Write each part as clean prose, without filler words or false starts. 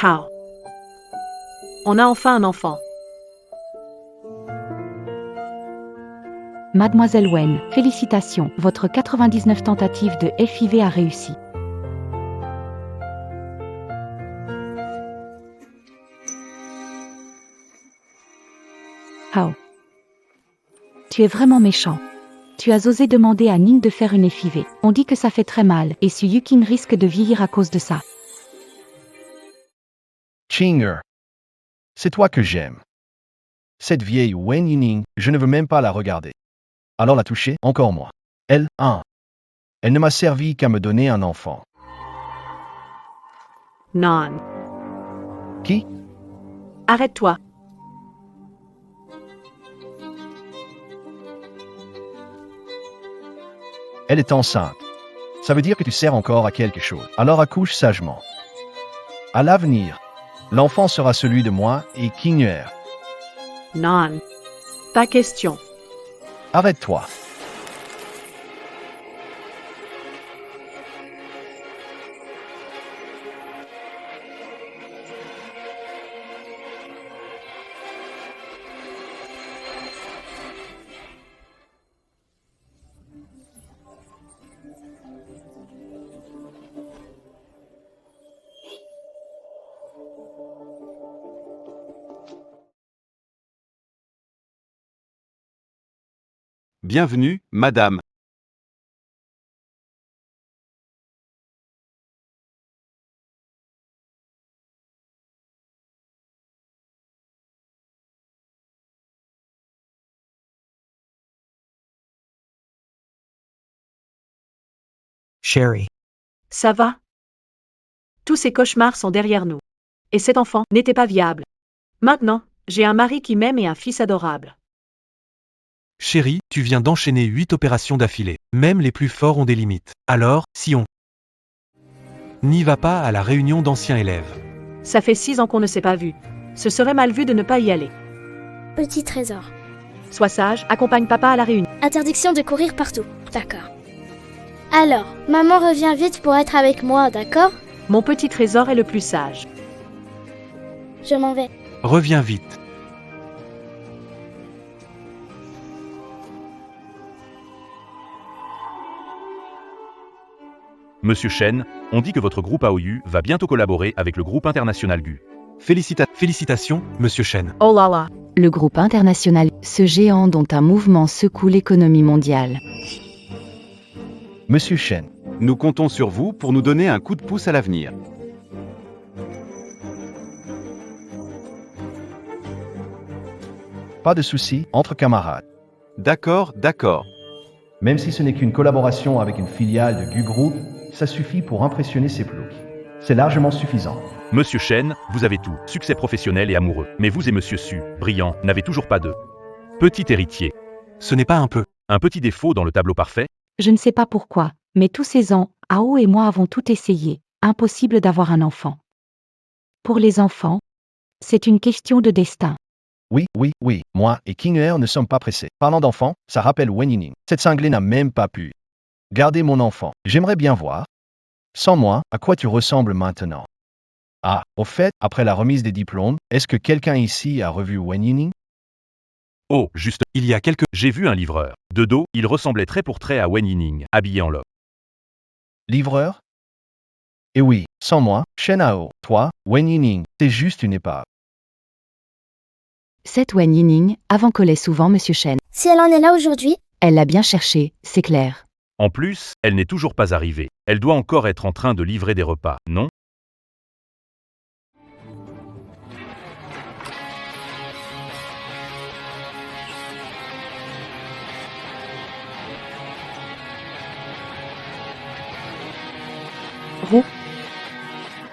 How? On a enfin un enfant. Mademoiselle Wen, félicitations, votre 99 tentatives de FIV a réussi. How? Tu es vraiment méchant. Tu as osé demander à Ning de faire une FIV. On dit que ça fait très mal, et Su Yuking risque de vieillir à cause de ça. Chinger. C'est toi que j'aime. Cette vieille Wen Yining, je ne veux même pas la regarder. Alors la toucher, encore moins. Elle ne m'a servi qu'à me donner un enfant. Non. Qui? Arrête-toi. Elle est enceinte. Ça veut dire que tu sers encore à quelque chose. Alors accouche sagement. À l'avenir, l'enfant sera celui de moi et Qinger. Non. Pas question. Arrête-toi. Bienvenue, madame. Sherry. Ça va? Tous ces cauchemars sont derrière nous. Et cet enfant n'était pas viable. Maintenant, j'ai un mari qui m'aime et un fils adorable. Chérie, tu viens d'enchaîner 8 opérations d'affilée. Même les plus forts ont des limites. Alors, si on n'y va pas à la réunion d'anciens élèves. Ça fait 6 ans qu'on ne s'est pas vu. Ce serait mal vu de ne pas y aller. Petit trésor. Sois sage, accompagne papa à la réunion. Interdiction de courir partout. D'accord. Alors, maman revient vite pour être avec moi, d'accord? Mon petit trésor est le plus sage. Je m'en vais. Reviens vite. Monsieur Shen, on dit que votre groupe AOU va bientôt collaborer avec le groupe international GU. Félicitations, monsieur Shen. Oh là là. Le groupe international, ce géant dont un mouvement secoue l'économie mondiale. Monsieur Shen, Nous comptons sur vous pour nous donner un coup de pouce à l'avenir. pas de soucis entre camarades. D'accord. Même si ce n'est qu'une collaboration avec une filiale de GU Group, ça suffit pour impressionner ces ploucs. C'est largement suffisant. Monsieur Shen, vous avez tout, succès professionnel et amoureux. Mais vous et Monsieur Su, brillant, n'avez toujours pas de petit héritier. Ce n'est pas un peu. Un petit défaut dans le tableau parfait? Je ne sais pas pourquoi, mais tous ces ans, Ao et moi avons tout essayé. Impossible d'avoir un enfant. Pour les enfants, c'est une question de destin. Oui, moi et Qinger ne sommes pas pressés. Parlant d'enfants, ça rappelle Wen Yining. Cette cinglée n'a même pas pu garder mon enfant. J'aimerais bien voir, sans moi, à quoi tu ressembles maintenant. Ah, au fait, après la remise des diplômes, est-ce que quelqu'un ici a revu Wen Yining? Oh, juste, Il y a quelques... j'ai vu un livreur. De dos, il ressemblait trait pour trait à Wen Yining, habillé en loque. Livreur? Et oui, sans moi, Shen Ao, toi, Wen Yining, t'es juste une épave. Cette Wen Yining, avant collait souvent Monsieur Shen. Si elle en est là aujourd'hui, Elle l'a bien cherché, c'est clair. En plus, elle n'est toujours pas arrivée. Elle doit encore être en train de livrer des repas, non?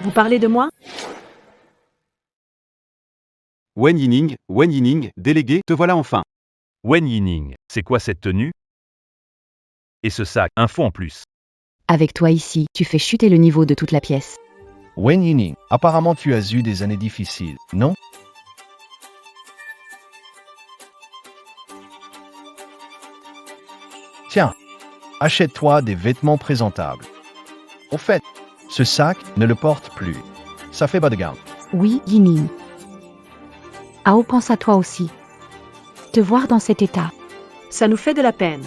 Vous parlez de moi? Wen Yining, délégué, te voilà enfin. Wen Yining, c'est quoi cette tenue? Et ce sac, info en plus. Avec toi ici, tu fais chuter le niveau de toute la pièce. Wen Yining, apparemment tu as eu des années difficiles, non? Tiens, achète-toi des vêtements présentables. Au fait, ce sac ne le porte plus. Ça fait bas de gamme. Oui, Yining. Ao pense à toi aussi. Te voir dans cet état. Ça nous fait de la peine.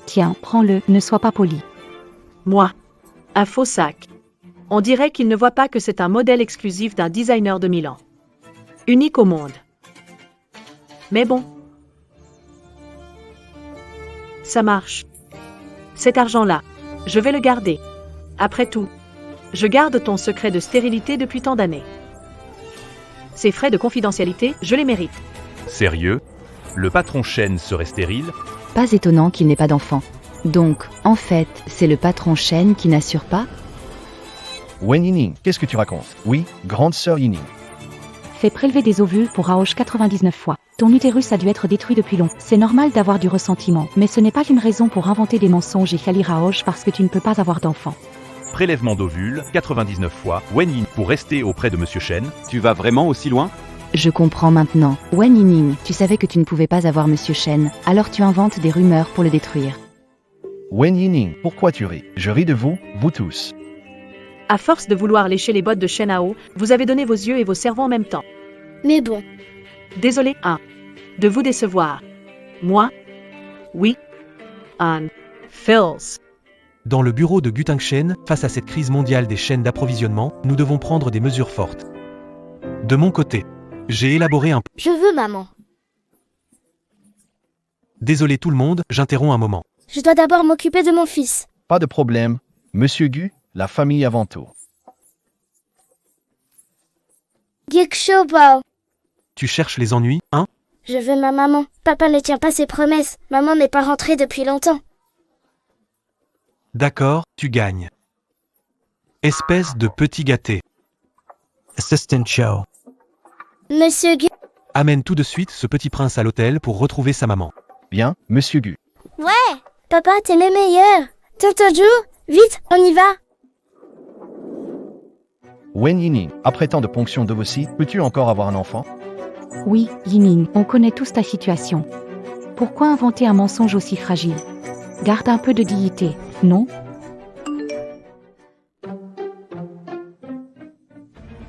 Tiens, prends-le, ne sois pas poli. Moi. Un faux sac. On dirait qu'il ne voit pas que c'est un modèle exclusif d'un designer de Milan. Unique au monde. Mais bon. Ça marche. Cet argent-là, je vais le garder. Après tout, je garde ton secret de stérilité depuis tant d'années. Ces frais de confidentialité, je les mérite. Sérieux? Le patron Shen serait stérile? Pas étonnant qu'il n'ait pas d'enfant. Donc, en fait, c'est le patron Shen qui n'assure pas? Wen Yining, qu'est-ce que tu racontes? Oui, grande sœur Yining. Fais prélever des ovules pour Raosh 99 fois. Ton utérus a dû être détruit depuis long. C'est normal d'avoir du ressentiment, mais ce n'est pas une raison pour inventer des mensonges et Khali Raosh parce que tu ne peux pas avoir d'enfant. Prélèvement d'ovules, 99 fois, Wen Yin pour rester auprès de Monsieur Shen. Tu vas vraiment aussi loin? Je comprends maintenant. Wen Yining, tu savais que tu ne pouvais pas avoir Monsieur Shen, alors tu inventes des rumeurs pour le détruire. Wen Yining, pourquoi tu ris? Je ris de vous, vous tous. À force de vouloir lécher les bottes de Shen Hao, vous avez donné vos yeux et vos cerveaux en même temps. Mais bon, Désolé, de vous décevoir. Moi? Oui. Phils. Dans le bureau de Gutangshen, face à cette crise mondiale des chaînes d'approvisionnement, nous devons prendre des mesures fortes. De mon côté, j'ai élaboré un... je veux maman. Désolé tout le monde, j'interromps un moment. Je dois d'abord m'occuper de mon fils. Pas de problème. Monsieur Gu, la famille avant tout. Geekshowbao. Tu cherches les ennuis, hein? Je veux ma maman. Papa ne tient pas ses promesses. Maman n'est pas rentrée depuis longtemps. D'accord, tu gagnes. Espèce de petit gâté. Assistant Show. Monsieur Gu. Amène tout de suite ce petit prince à l'hôtel pour retrouver sa maman. Bien, Monsieur Gu. Ouais. Papa, t'es le meilleur. Tonton, vite, on y va. Wen Yining, après tant de ponctions d'ovocytes, peux-tu encore avoir un enfant? Oui, Yining, on connaît tous ta situation. Pourquoi inventer un mensonge aussi fragile? Garde un peu de dignité, non?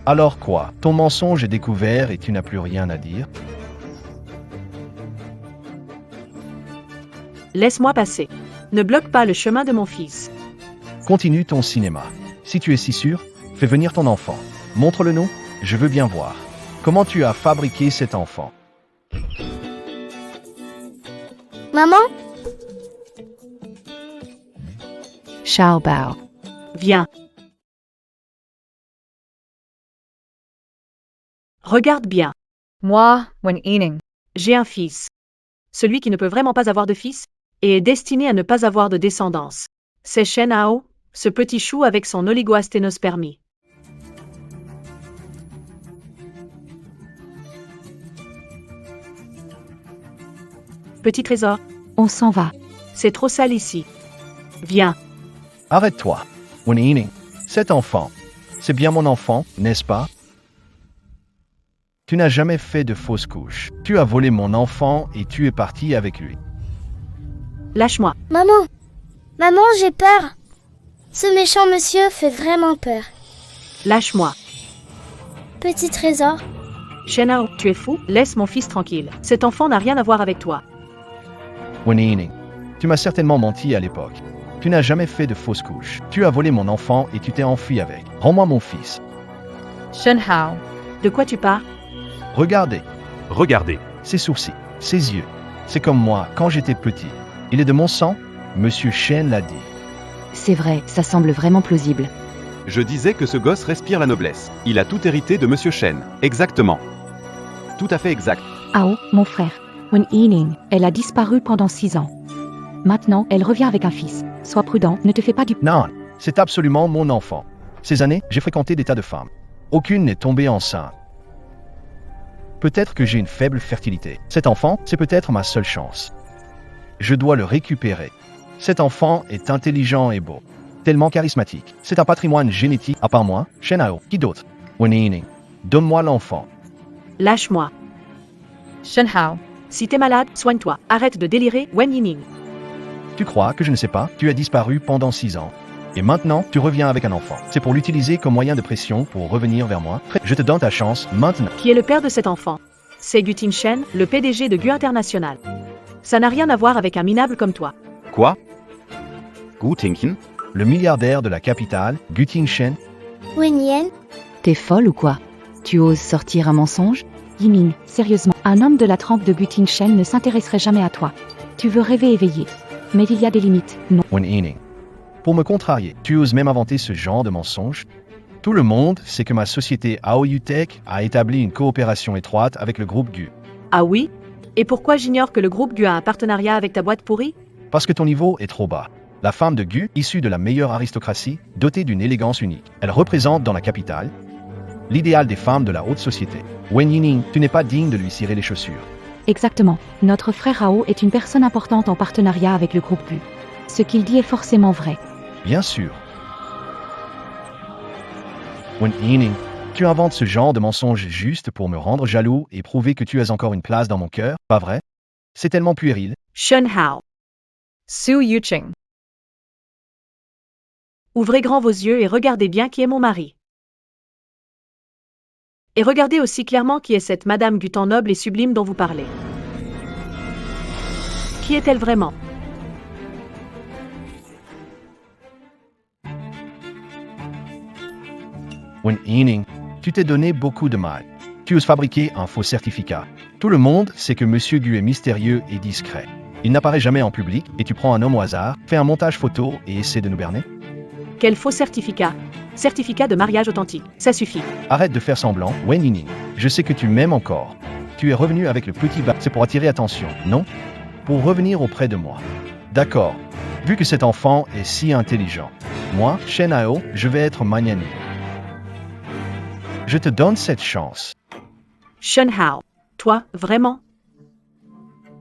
Alors quoi? Ton mensonge est découvert et tu n'as plus rien à dire? Laisse-moi passer. Ne bloque pas le chemin de mon fils. Continue ton cinéma. Si tu es si sûr, fais venir ton enfant. Montre-le-nous, je veux bien voir. Comment tu as fabriqué cet enfant? Maman? Xiao Bao. Viens. Regarde bien. Moi, Wen Yining. J'ai un fils. Celui qui ne peut vraiment pas avoir de fils et est destiné à ne pas avoir de descendance. C'est Shen Hao, ce petit chou avec son oligoasténospermie. Petit trésor, On s'en va. c'est trop sale ici. Viens. Arrête-toi. Wen Yining, cet enfant, c'est bien mon enfant, n'est-ce pas? Tu n'as jamais fait de fausse couche. Tu as volé mon enfant et tu es parti avec lui. Lâche-moi. Maman. Maman, j'ai peur. Ce méchant monsieur fait vraiment peur. Lâche-moi. Petit trésor. Shen Hao, tu es fou? Laisse mon fils tranquille. Cet enfant n'a rien à voir avec toi. Wen Yining, tu m'as certainement menti à l'époque. Tu n'as jamais fait de fausse couche. Tu as volé mon enfant et tu t'es enfui avec. Rends-moi mon fils. Shen Hao. De quoi tu parles? Regardez, Regardez. ses sourcils, ses yeux. C'est comme moi quand j'étais petit. Il est de mon sang? Monsieur Shen l'a dit. C'est vrai, ça semble vraiment plausible. Je disais que ce gosse respire la noblesse. Il a tout hérité de Monsieur Shen. Exactement. Tout à fait exact. Ao, mon frère. Wen Yining, elle a disparu pendant 6 ans. Maintenant, elle revient avec un fils. Sois prudent, ne te fais pas du... Non, c'est absolument mon enfant. Ces années, j'ai fréquenté des tas de femmes. Aucune n'est tombée enceinte. Peut-être que j'ai une faible fertilité. Cet enfant, c'est peut-être ma seule chance. Je dois le récupérer. Cet enfant est intelligent et beau. Tellement charismatique. C'est un patrimoine génétique. À part moi, Shen Hao, qui d'autre? Wen Yining, donne-moi l'enfant. Lâche-moi. Shen Hao. Si t'es malade, soigne-toi. Arrête de délirer, Wen Yining. Tu crois que je ne sais pas? Tu as disparu pendant 6 ans. Et maintenant, tu reviens avec un enfant. C'est pour l'utiliser comme moyen de pression pour revenir vers moi. Je te donne ta chance maintenant. Qui est le père de cet enfant? C'est Gutin Shen, le PDG de GU International. Ça n'a rien à voir avec un minable comme toi. Quoi Gu Tingqian? Le milliardaire de la capitale, Gutin Shen. Wen Yen, T'es folle ou quoi? Tu oses sortir un mensonge? Yiming, sérieusement, un homme de la trempe de Gutin Shen ne s'intéresserait jamais à toi. Tu veux rêver éveillé. Mais il y a des limites, non. Wen Yining. Pour me contrarier, tu oses même inventer ce genre de mensonge? Tout le monde sait que ma société AOU Tech a établi une coopération étroite avec le groupe GU. Ah oui? Et pourquoi j'ignore que le groupe GU a un partenariat avec ta boîte pourrie? Parce que ton niveau est trop bas. La femme de GU, issue de la meilleure aristocratie, dotée d'une élégance unique. Elle représente dans la capitale l'idéal des femmes de la haute société. Wen Yining, tu n'es pas digne de lui cirer les chaussures. Exactement. Notre frère Rao est une personne importante en partenariat avec le groupe GU. Ce qu'il dit est forcément vrai. Bien sûr. Wen Yining, tu inventes ce genre de mensonge juste pour me rendre jaloux et prouver que tu as encore une place dans mon cœur, pas vrai? C'est tellement puéril. Shen Hao. Su Yuqing. Ouvrez grand vos yeux et regardez bien qui est mon mari. Et regardez aussi clairement qui est cette Madame Gu tant noble et sublime dont vous parlez. Qui est-elle vraiment? Wen Yining, tu t'es donné beaucoup de mal. Tu oses fabriquer un faux certificat. Tout le monde sait que Monsieur Gu est mystérieux et discret. Il n'apparaît jamais en public et tu prends un homme au hasard, fais un montage photo et essaie de nous berner? Quel faux certificat? Certificat de mariage authentique, ça suffit. Arrête de faire semblant, Wen Yining. Je sais que tu m'aimes encore. Tu es revenu avec le petit bas, c'est pour attirer attention, non? Pour revenir auprès de moi. D'accord. Vu que cet enfant est si intelligent, moi, Shen Hao, je vais être magnanime. Je te donne cette chance. Shen Hao. Toi, vraiment?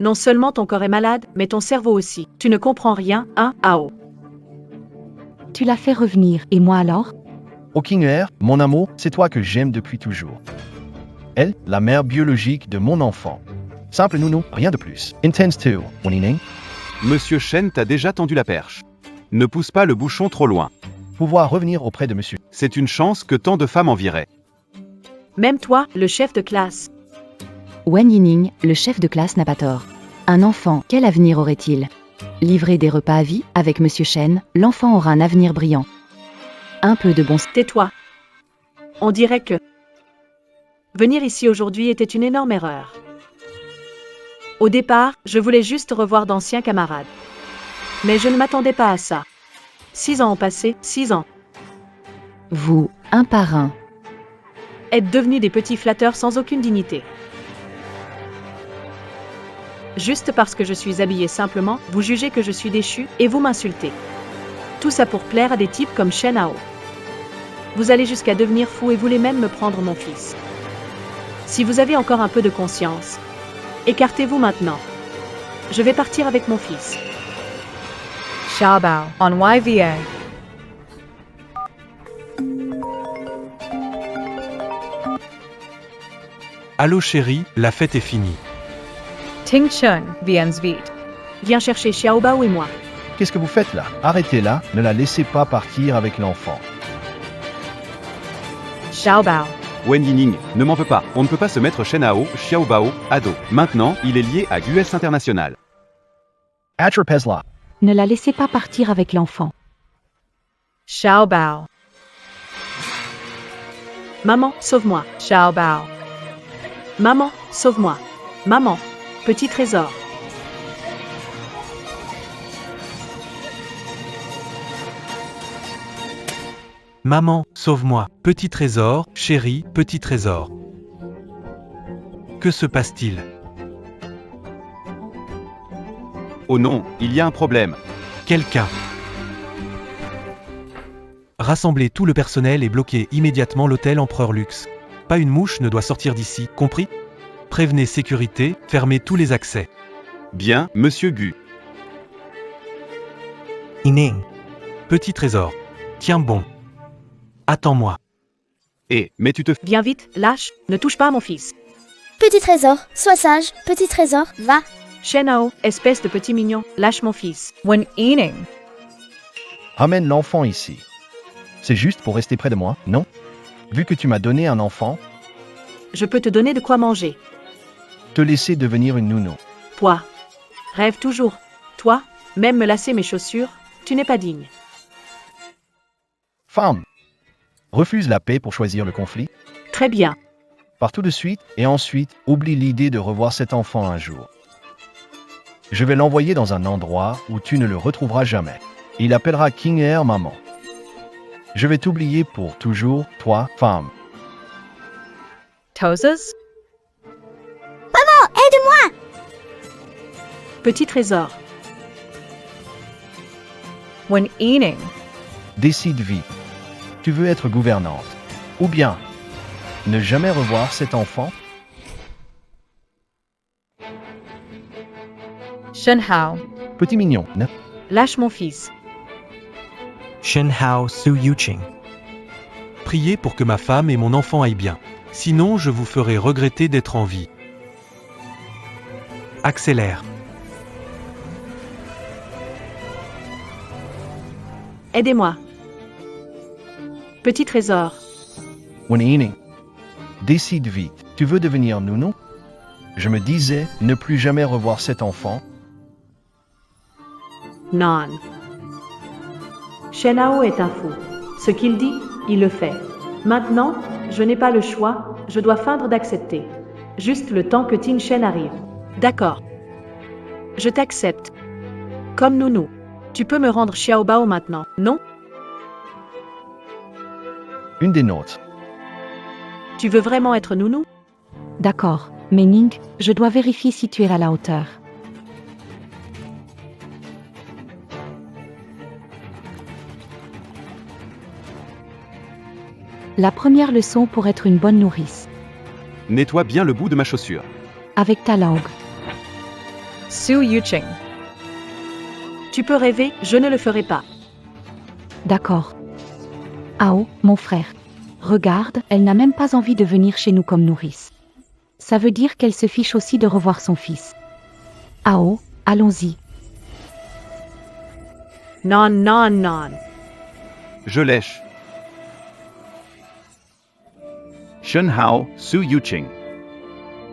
Non seulement ton corps est malade, mais ton cerveau aussi. Tu ne comprends rien, hein, Hao? Tu l'as fait revenir, et moi alors? Au King, mon amour, c'est toi que j'aime depuis toujours. Elle, la mère biologique de mon enfant. Simple nounou, rien de plus. Intense too, Wen Yining. Monsieur Shen t'a déjà tendu la perche. Ne pousse pas le bouchon trop loin. Pouvoir revenir auprès de monsieur. C'est une chance que tant de femmes envieraient. Même toi, le chef de classe. Wen Yining, le chef de classe n'a pas tort. Un enfant, quel avenir aurait-il? Livrer des repas à vie, avec Monsieur Shen, l'enfant aura un avenir brillant. Un peu de bon sens. Tais-toi. On dirait que venir ici aujourd'hui était une énorme erreur. Au départ, je voulais juste revoir d'anciens camarades. Mais je ne m'attendais pas à ça. 6 ans ont passé, 6 ans. Vous, un par un. Êtes devenus des petits flatteurs sans aucune dignité. Juste parce que je suis habillée simplement, vous jugez que je suis déchu et vous m'insultez. Tout ça pour plaire à des types comme Shen Hao. Vous allez jusqu'à devenir fou et voulez même me prendre mon fils. Si vous avez encore un peu de conscience, écartez-vous maintenant. Je vais partir avec mon fils. Xiaobao on YVA. Allô chérie, la fête est finie. Ting Chun Viens vite. Viens chercher Xiaobao et moi. Qu'est-ce que vous faites là? Arrêtez-la, ne la laissez pas partir avec l'enfant. Xiaobao. Wen Yining, ne m'en veux pas. On ne peut pas se mettre Shen Hao, Xiaobao, à dos. Maintenant, il est lié à GUS International. Attrapez-la. Ne la laissez pas partir avec l'enfant. Xiaobao. Maman, sauve-moi. Xiaobao. Maman, sauve-moi. Maman, petit trésor. Maman, sauve-moi, petit trésor, chérie, petit trésor. Que se passe-t-il? Oh non, il y a un problème. Quelqu'un. Rassemblez tout le personnel et bloquez immédiatement l'hôtel Empereur Luxe. Pas une mouche ne doit sortir d'ici, compris? Prévenez sécurité, fermez tous les accès. Bien, Monsieur Gu. Yining. Petit trésor. Tiens bon. Attends-moi. Mais tu te... Viens vite, lâche, ne touche pas à mon fils. Petit trésor, sois sage, petit trésor, va. Shen Hao, espèce de petit mignon, lâche mon fils. Wen Yining. Ramène l'enfant ici. C'est juste pour rester près de moi, non? Vu que tu m'as donné un enfant, Je peux te donner de quoi manger. te laisser devenir une nounou. Toi. Rêve toujours. Toi, même me lasser mes chaussures, tu n'es pas digne. Femme! Refuse la paix pour choisir le conflit. Très bien. Pars tout de suite et ensuite oublie l'idée de revoir cet enfant un jour. Je vais l'envoyer dans un endroit où tu ne le retrouveras jamais. Il appellera King Air maman. Je vais t'oublier pour toujours, toi, femme. Tosas? Aide-moi! Petit trésor. When eating. Décide vite. Tu veux être gouvernante. Ou bien, ne jamais revoir cet enfant? Shenhao. Petit mignon, ne? Lâche mon fils. Shenhao Su Yuqing. Priez pour que ma femme et mon enfant aillent bien. Sinon, je vous ferai regretter d'être en vie. Accélère. Aidez-moi. Petit trésor. Winning. Décide vite. Tu veux devenir nounou? Je me disais ne plus jamais revoir cet enfant. Non. Shenhao est un fou. Ce qu'il dit, il le fait. Maintenant, je n'ai pas le choix, je dois feindre d'accepter. Juste le temps que Ting Shen arrive. D'accord. Je t'accepte. Comme nounou. Tu peux me rendre Xiaobao maintenant, non? Une des nôtres. Tu veux vraiment être nounou? D'accord, mais Ning, je dois vérifier si tu es à la hauteur. La première leçon pour être une bonne nourrice. Nettoie bien le bout de ma chaussure. Avec ta langue. Su Yuqing. Tu peux rêver, je ne le ferai pas. D'accord. Ao, mon frère. Regarde, elle n'a même pas envie de venir chez nous comme nourrice. Ça veut dire qu'elle se fiche aussi de revoir son fils. Ao, allons-y. Non, non, non. Je lèche. Shenhao Su Yuqing.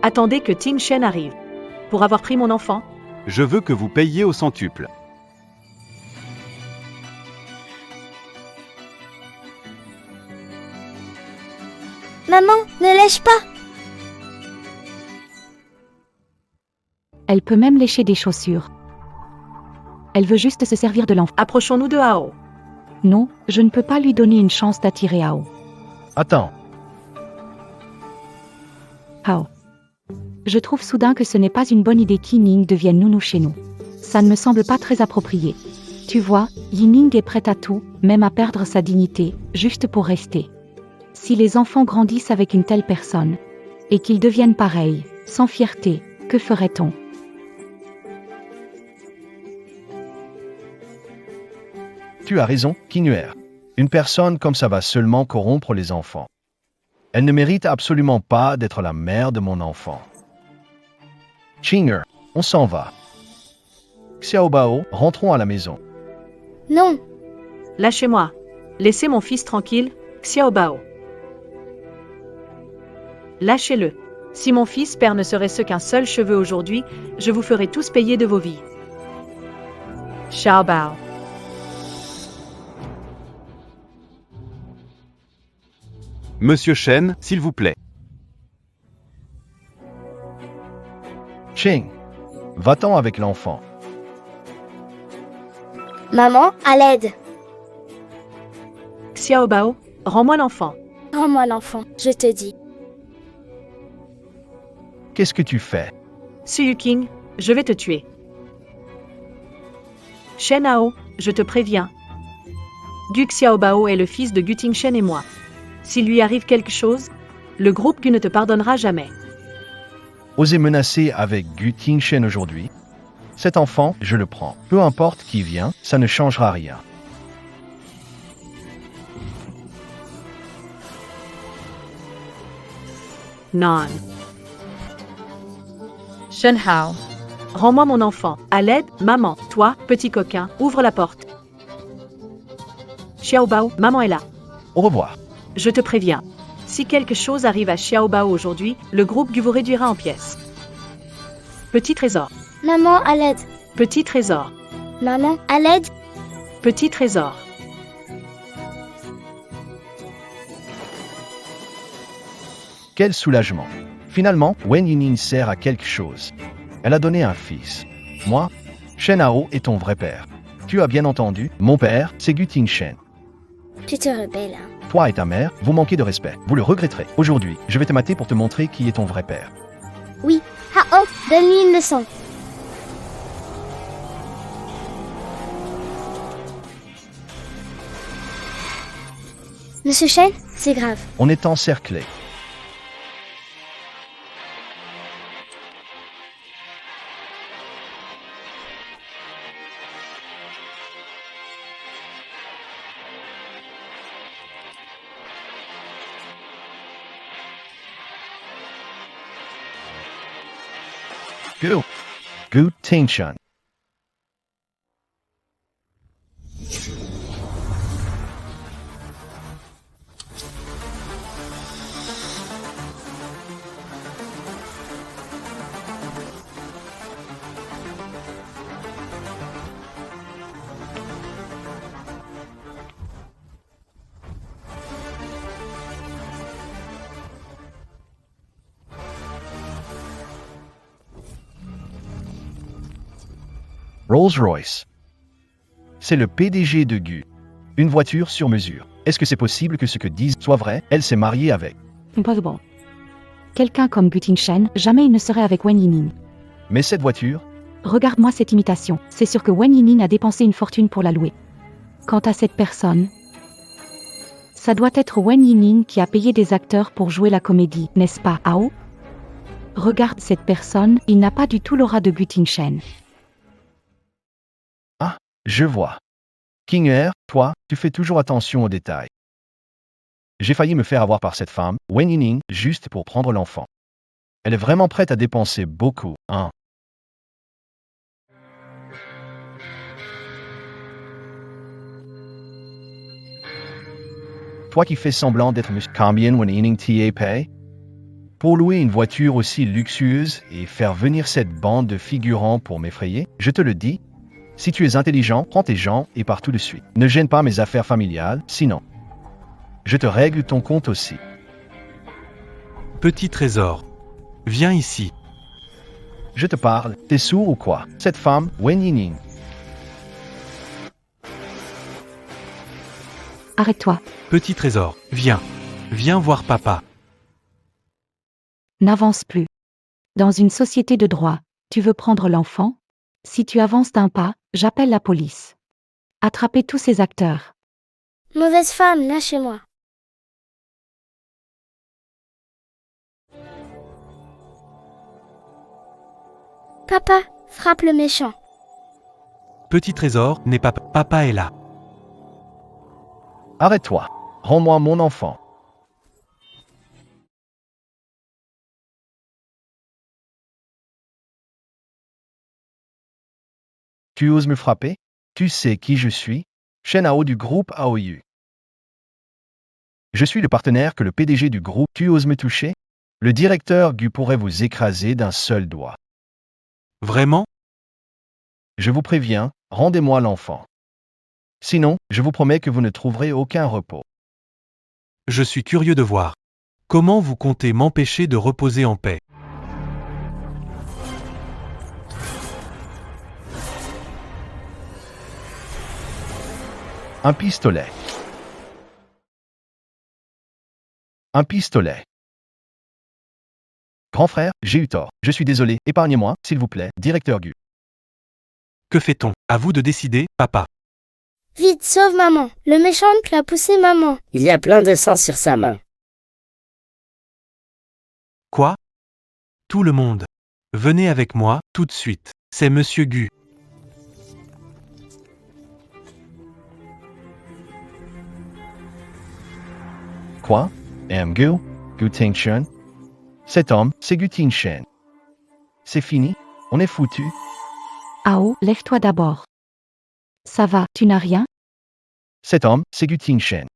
Attendez que Ting Shen arrive. Pour avoir pris mon enfant, Je veux que vous payiez au centuple. Maman, ne lèche pas! Elle peut même lécher des chaussures. Elle veut juste se servir de l'enfant. approchons-nous de Hao. Non, je ne peux pas lui donner une chance d'attirer Ao. Attends, Ao. Je trouve soudain que ce n'est pas une bonne idée qu'Yining devienne nounou chez nous. Ça ne me semble pas très approprié. Tu vois, Yining est prête à tout, même à perdre sa dignité, juste pour rester. Si les enfants grandissent avec une telle personne, et qu'ils deviennent pareils, sans fierté, que ferait-on? tu as raison, Kinuer. Une personne comme ça va seulement corrompre les enfants. Elle ne mérite absolument pas d'être la mère de mon enfant. Chinger, on s'en va. Xiaobao, rentrons à la maison. Non, Lâchez-moi. Laissez mon fils tranquille, Xiaobao. Lâchez-le. Si mon fils perd ne serait-ce qu'un seul cheveu aujourd'hui, je vous ferai tous payer de vos vies. Xiaobao. Monsieur Shen, s'il vous plaît. Ching, va-t'en avec l'enfant. maman, à l'aide! Xiaobao, rends-moi l'enfant. Rends-moi l'enfant, je te dis. Qu'est-ce que tu fais? Su Yuqing, je vais te tuer. Shen Hao, je te préviens. Gu Xiaobao est le fils de Gu Tingshen et moi. S'il lui arrive quelque chose, le groupe Gu ne te pardonnera jamais. Oser menacer avec Gu Tingshen aujourd'hui? Cet enfant, je le prends. Peu importe qui vient, ça ne changera rien. Non. Shenhao. Rends-moi mon enfant. À l'aide, maman. Toi, petit coquin, ouvre la porte. Xiaobao, maman est là. Au revoir. Je te préviens. Si quelque chose arrive à Xiaobao aujourd'hui, le groupe Gu vous réduira en pièces. Petit trésor. Maman, à l'aide. Petit trésor. Maman, à l'aide. Petit trésor. Quel soulagement. Finalement, Wen Yining sert à quelque chose. Elle a donné un fils. Moi, Shen Hao est ton vrai père. Tu as bien entendu, mon père, c'est Gu Tingshen. Tu te rebelles, hein. Toi et ta mère, vous manquez de respect. Vous le regretterez. Aujourd'hui, je vais te mater pour te montrer qui est ton vrai père. Oui. Hao, donne-lui une leçon. Monsieur Shen, c'est grave. On est encerclés. Gu Tingshen. Rolls-Royce. C'est le PDG de Gu. Une voiture sur mesure. Est-ce que c'est possible que ce que disent soit vrai? Elle s'est mariée avec. Impossible. Quelqu'un comme Gu Tingshen, jamais il ne serait avec Wen Yining. Mais cette voiture, Regarde-moi cette imitation. C'est sûr que Wen Yining a dépensé une fortune pour la louer. Quant à cette personne, ça doit être Wen Yining qui a payé des acteurs pour jouer la comédie, n'est-ce pas, Hao? Regarde cette personne, il n'a pas du tout l'aura de Gu Tingshen. je vois. King Er, toi, tu fais toujours attention aux détails. J'ai failli me faire avoir par cette femme, Wen Yining, juste pour prendre l'enfant. Elle est vraiment prête à dépenser beaucoup, hein. Toi qui fais semblant d'être Monsieur Combien Wen Yining t'a payé? Pour louer une voiture aussi luxueuse et faire venir cette bande de figurants pour m'effrayer, je te le dis, si tu es intelligent, prends tes gens et pars tout de suite. Ne gêne pas mes affaires familiales, sinon je te règle ton compte aussi. Petit trésor. Viens ici. Je te parle, t'es sourd ou quoi? Cette femme, Wen Yining. Arrête-toi. Petit trésor. Viens. Viens voir papa. N'avance plus. Dans une société de droit, tu veux prendre l'enfant? Si tu avances d'un pas, j'appelle la police. Attrapez tous ces acteurs. Mauvaise femme, lâchez-moi. Papa, frappe le méchant. Petit trésor, n'est pas papa est là. Arrête-toi. Rends-moi mon enfant. Tu oses me frapper? Tu sais qui je suis? Shen Hao du groupe Aoyu. Je suis le partenaire que le PDG du groupe. Tu oses me toucher? Le directeur Gu pourrait vous écraser d'un seul doigt. Vraiment? Je vous préviens, rendez-moi l'enfant. Sinon, je vous promets que vous ne trouverez aucun repos. Je suis curieux de voir. Comment vous comptez m'empêcher de reposer en paix? Un pistolet. Un pistolet. Grand frère, j'ai eu tort. Je suis désolé. Épargnez-moi, s'il vous plaît, directeur Gu. Que fait-on? À vous de décider, papa. Vite, sauve maman. Le méchant oncle a poussé maman. Il y a plein de sang sur sa main. Quoi? Tout le monde. Venez avec moi, tout de suite. C'est Monsieur Gu. Quoi? Gu? Gu Tingshen? Cet homme, c'est Gu Tingshen. C'est fini? On est foutu? Hao, lève-toi d'abord. Ça va, tu n'as rien? Cet homme, c'est Gu Tingshen.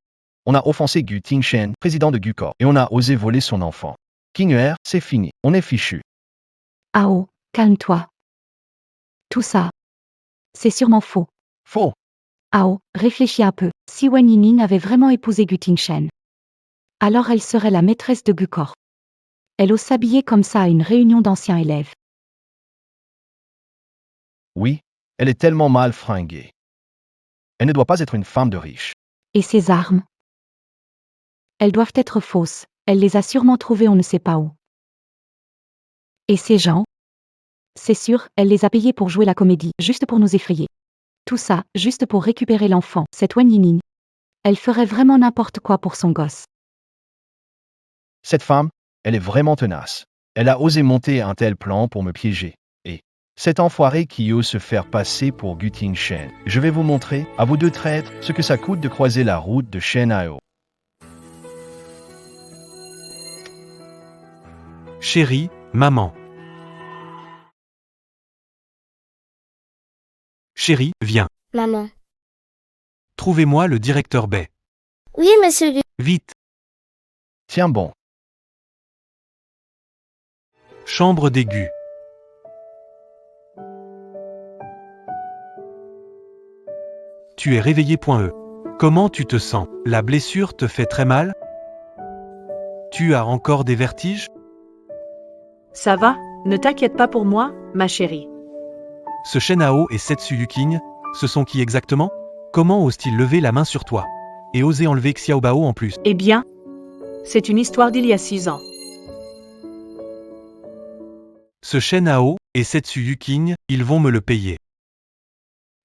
On a offensé Gu Tingshen, président de Gucor, et on a osé voler son enfant. King c'est fini, on est fichu. Ao, calme-toi. Tout ça, c'est sûrement faux. Faux. Ao, réfléchis un peu. Si Wen Yining avait vraiment épousé Gu Tingshen, alors elle serait la maîtresse de Gucor. Elle ose s'habiller comme ça à une réunion d'anciens élèves. Oui, elle est tellement mal fringuée. Elle ne doit pas être une femme de riche. Et ses armes? Elles doivent être fausses. Elle les a sûrement trouvées on ne sait pas où. Et ces gens? C'est sûr, elle les a payés pour jouer la comédie, juste pour nous effrayer. Tout ça, juste pour récupérer l'enfant, cette Wen Yining. Elle ferait vraiment n'importe quoi pour son gosse. Cette femme, elle est vraiment tenace. Elle a osé monter un tel plan pour me piéger. Et cet enfoiré qui ose se faire passer pour Gu Tingshen. Je vais vous montrer, à vous deux traîtres, ce que ça coûte de croiser la route de Shen Hao. Chérie, maman. Chérie, viens. Maman. Trouvez-moi le directeur Bay. Oui, monsieur Gu. Vite. Tiens bon. Chambre d'aigu. Tu es réveillé.e. Comment tu te sens? La blessure te fait très mal? Tu as encore des vertiges? Ça va, ne t'inquiète pas pour moi, ma chérie. Ce Shen Hao et Setsu Yuking, ce sont qui exactement? Comment ose-t-il lever la main sur toi? Et oser enlever Xiao Bao en plus? Eh bien, c'est une histoire d'il y a 6 ans. Ce Shen Hao et Setsu Yuking, ils vont me le payer.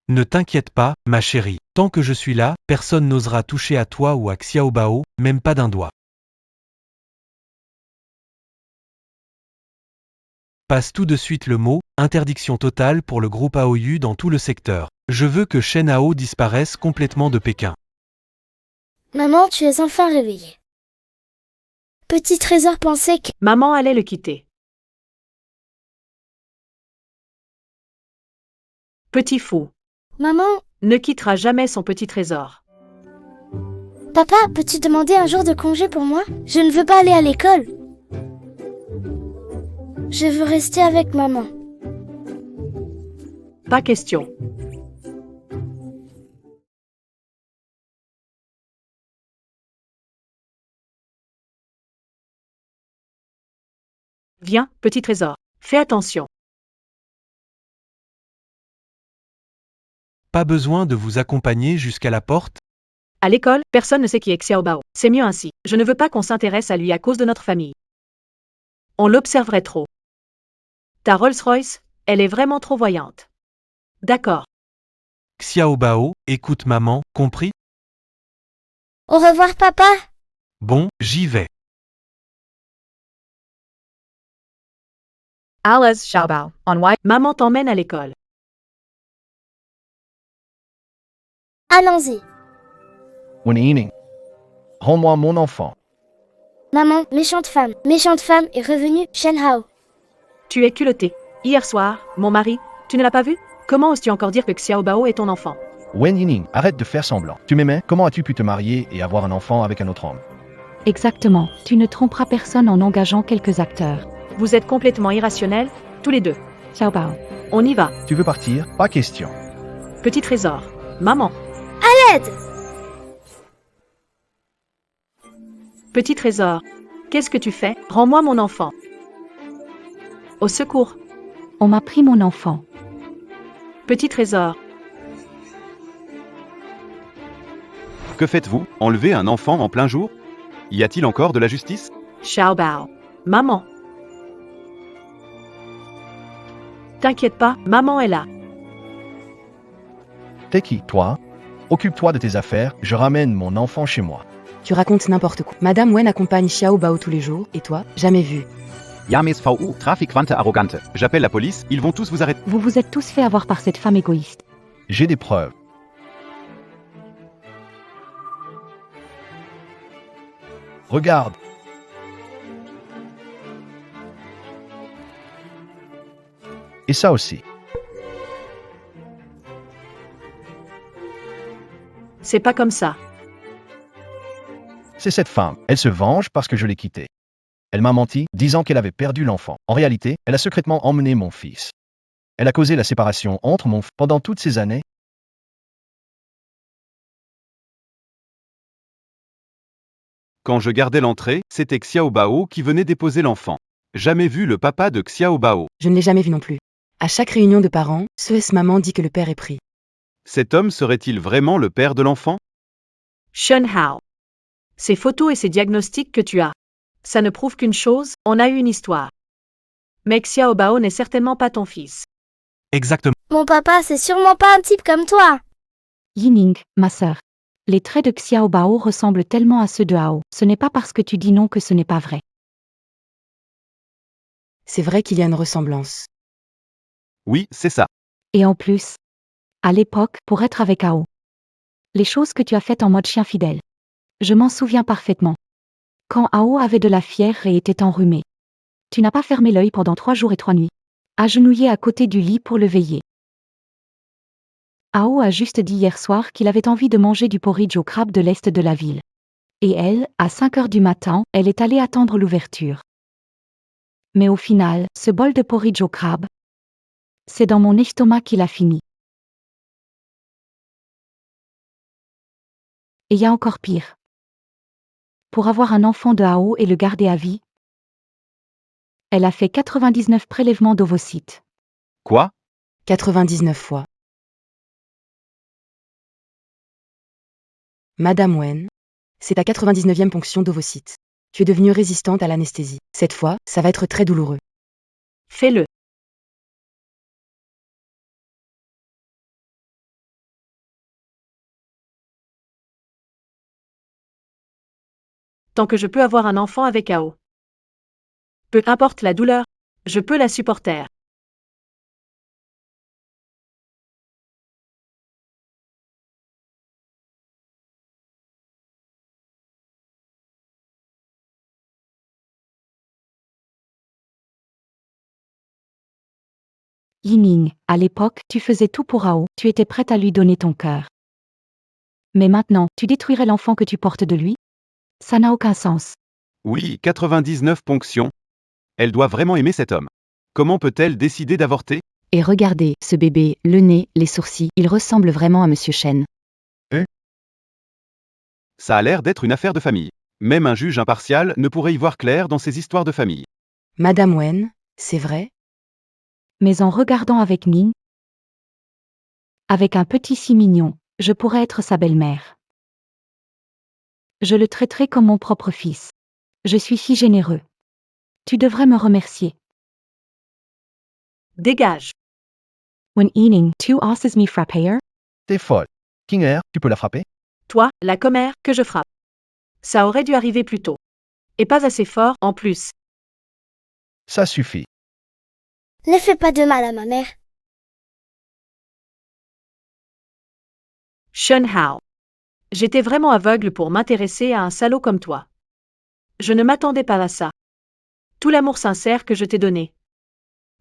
Ne t'inquiète pas, ma chérie. Tant que je suis là, personne n'osera toucher à toi ou à Xiao Bao, même pas d'un doigt. Passe tout de suite le mot, interdiction totale pour le groupe Aoyu dans tout le secteur. Je veux que Shen Hao disparaisse complètement de Pékin. Maman, tu es enfin réveillée. Petit Trésor pensait que... Maman allait le quitter. Petit fou, Maman, ne quittera jamais son petit trésor. papa, peux-tu demander un jour de congé pour moi? Je ne veux pas aller à l'école. Je veux rester avec maman. Pas question. Viens, petit trésor. Fais attention. Pas besoin de vous accompagner jusqu'à la porte? À l'école, personne ne sait qui est Xiao Bao. C'est mieux ainsi. Je ne veux pas qu'on s'intéresse à lui à cause de notre famille. On l'observerait trop. Ta Rolls-Royce, elle est vraiment trop voyante. D'accord. Xiao Bao, écoute maman, compris? Au revoir, papa. Bon, j'y vais. Alice Xiaobao on why Maman t'emmène à l'école. Allons-y. Wen Yining. Rends-moi mon enfant. Maman, méchante femme est revenue, Shen Hao. Tu es culotté. Hier soir, mon mari, tu ne l'as pas vu? Comment oses-tu encore dire que Xiao Bao est ton enfant? Wen Yining, arrête de faire semblant. Tu m'aimais? Comment as-tu pu te marier et avoir un enfant avec un autre homme? Exactement, tu ne tromperas personne en engageant quelques acteurs. Vous êtes complètement irrationnels, tous les deux. Xiao Bao. On y va. Tu veux partir? Pas question. Petit trésor. Maman. Aide! Petit trésor. Qu'est-ce que tu fais? Rends-moi mon enfant. Au secours. On m'a pris mon enfant. Petit trésor. Que faites-vous? Enlever un enfant en plein jour? Y a-t-il encore de la justice? Xiao Bao. Maman. T'inquiète pas, maman est là. T'es qui, toi? Occupe-toi de tes affaires, je ramène mon enfant chez moi. Tu racontes n'importe quoi. Madame Wen accompagne Xiao Bao tous les jours, et toi, jamais vu. Yames VU, Trafikwante arrogante. J'appelle la police, ils vont tous vous arrêter. Vous vous êtes tous fait avoir par cette femme égoïste. J'ai des preuves. Regarde. Et ça aussi. C'est pas comme ça. C'est cette femme. Elle se venge parce que je l'ai quittée. Elle m'a menti, disant qu'elle avait perdu l'enfant. En réalité, elle a secrètement emmené mon fils. Elle a causé la séparation entre mon fils pendant toutes ces années. Quand je gardais l'entrée, c'était Xiao Bao qui venait déposer l'enfant. Jamais vu le papa de Xiao Bao. Je ne l'ai jamais vu non plus. À chaque réunion de parents, maman dit que le père est pris. Cet homme serait-il vraiment le père de l'enfant? Shen Hao. Ces photos et ces diagnostics que tu as, ça ne prouve qu'une chose, on a eu une histoire. Mais Xiao Bao n'est certainement pas ton fils. Exactement. Mon papa, c'est sûrement pas un type comme toi. Yining, ma sœur. Les traits de Xiao Bao ressemblent tellement à ceux de Hao. Ce n'est pas parce que tu dis non que ce n'est pas vrai. C'est vrai qu'il y a une ressemblance. Oui, c'est ça. Et en plus, à l'époque, pour être avec Hao, les choses que tu as faites en mode chien fidèle. Je m'en souviens parfaitement. Quand Hao avait de la fièvre et était enrhumé. Tu n'as pas fermé l'œil pendant 3 jours et 3 nuits. Agenouillé à côté du lit pour le veiller. Hao a juste dit hier soir qu'il avait envie de manger du porridge au crabe de l'est de la ville. Et elle, à 5 heures du matin, elle est allée attendre l'ouverture. Mais au final, ce bol de porridge au crabe, c'est dans mon estomac qu'il a fini. Et il y a encore pire. Pour avoir un enfant de Hao et le garder à vie, elle a fait 99 prélèvements d'ovocytes. Quoi? 99 fois. Madame Wen, c'est ta 99e ponction d'ovocytes. Tu es devenue résistante à l'anesthésie. Cette fois, ça va être très douloureux. Fais-le. Tant que je peux avoir un enfant avec Hao. Peu importe la douleur, je peux la supporter. Yining, à l'époque, tu faisais tout pour Hao, tu étais prête à lui donner ton cœur. Mais maintenant, tu détruirais l'enfant que tu portes de lui? Ça n'a aucun sens. Oui, 99 ponctions. Elle doit vraiment aimer cet homme. Comment peut-elle décider d'avorter? Et regardez, ce bébé, le nez, les sourcils, il ressemble vraiment à Monsieur Shen. Ça a l'air d'être une affaire de famille. Même un juge impartial ne pourrait y voir clair dans ces histoires de famille. Madame Wen, c'est vrai? Mais en regardant avec Ning, avec un petit si mignon, je pourrais être sa belle-mère. Je le traiterai comme mon propre fils. Je suis si généreux. Tu devrais me remercier. Dégage. When Yining, tu oses me frapper? T'es folle. King tu peux la frapper? Toi, la commère, que je frappe. Ça aurait dû arriver plus tôt. Et pas assez fort, en plus. Ça suffit. Ne fais pas de mal à ma mère. Shen Hao. J'étais vraiment aveugle pour m'intéresser à un salaud comme toi. Je ne m'attendais pas à ça. Tout l'amour sincère que je t'ai donné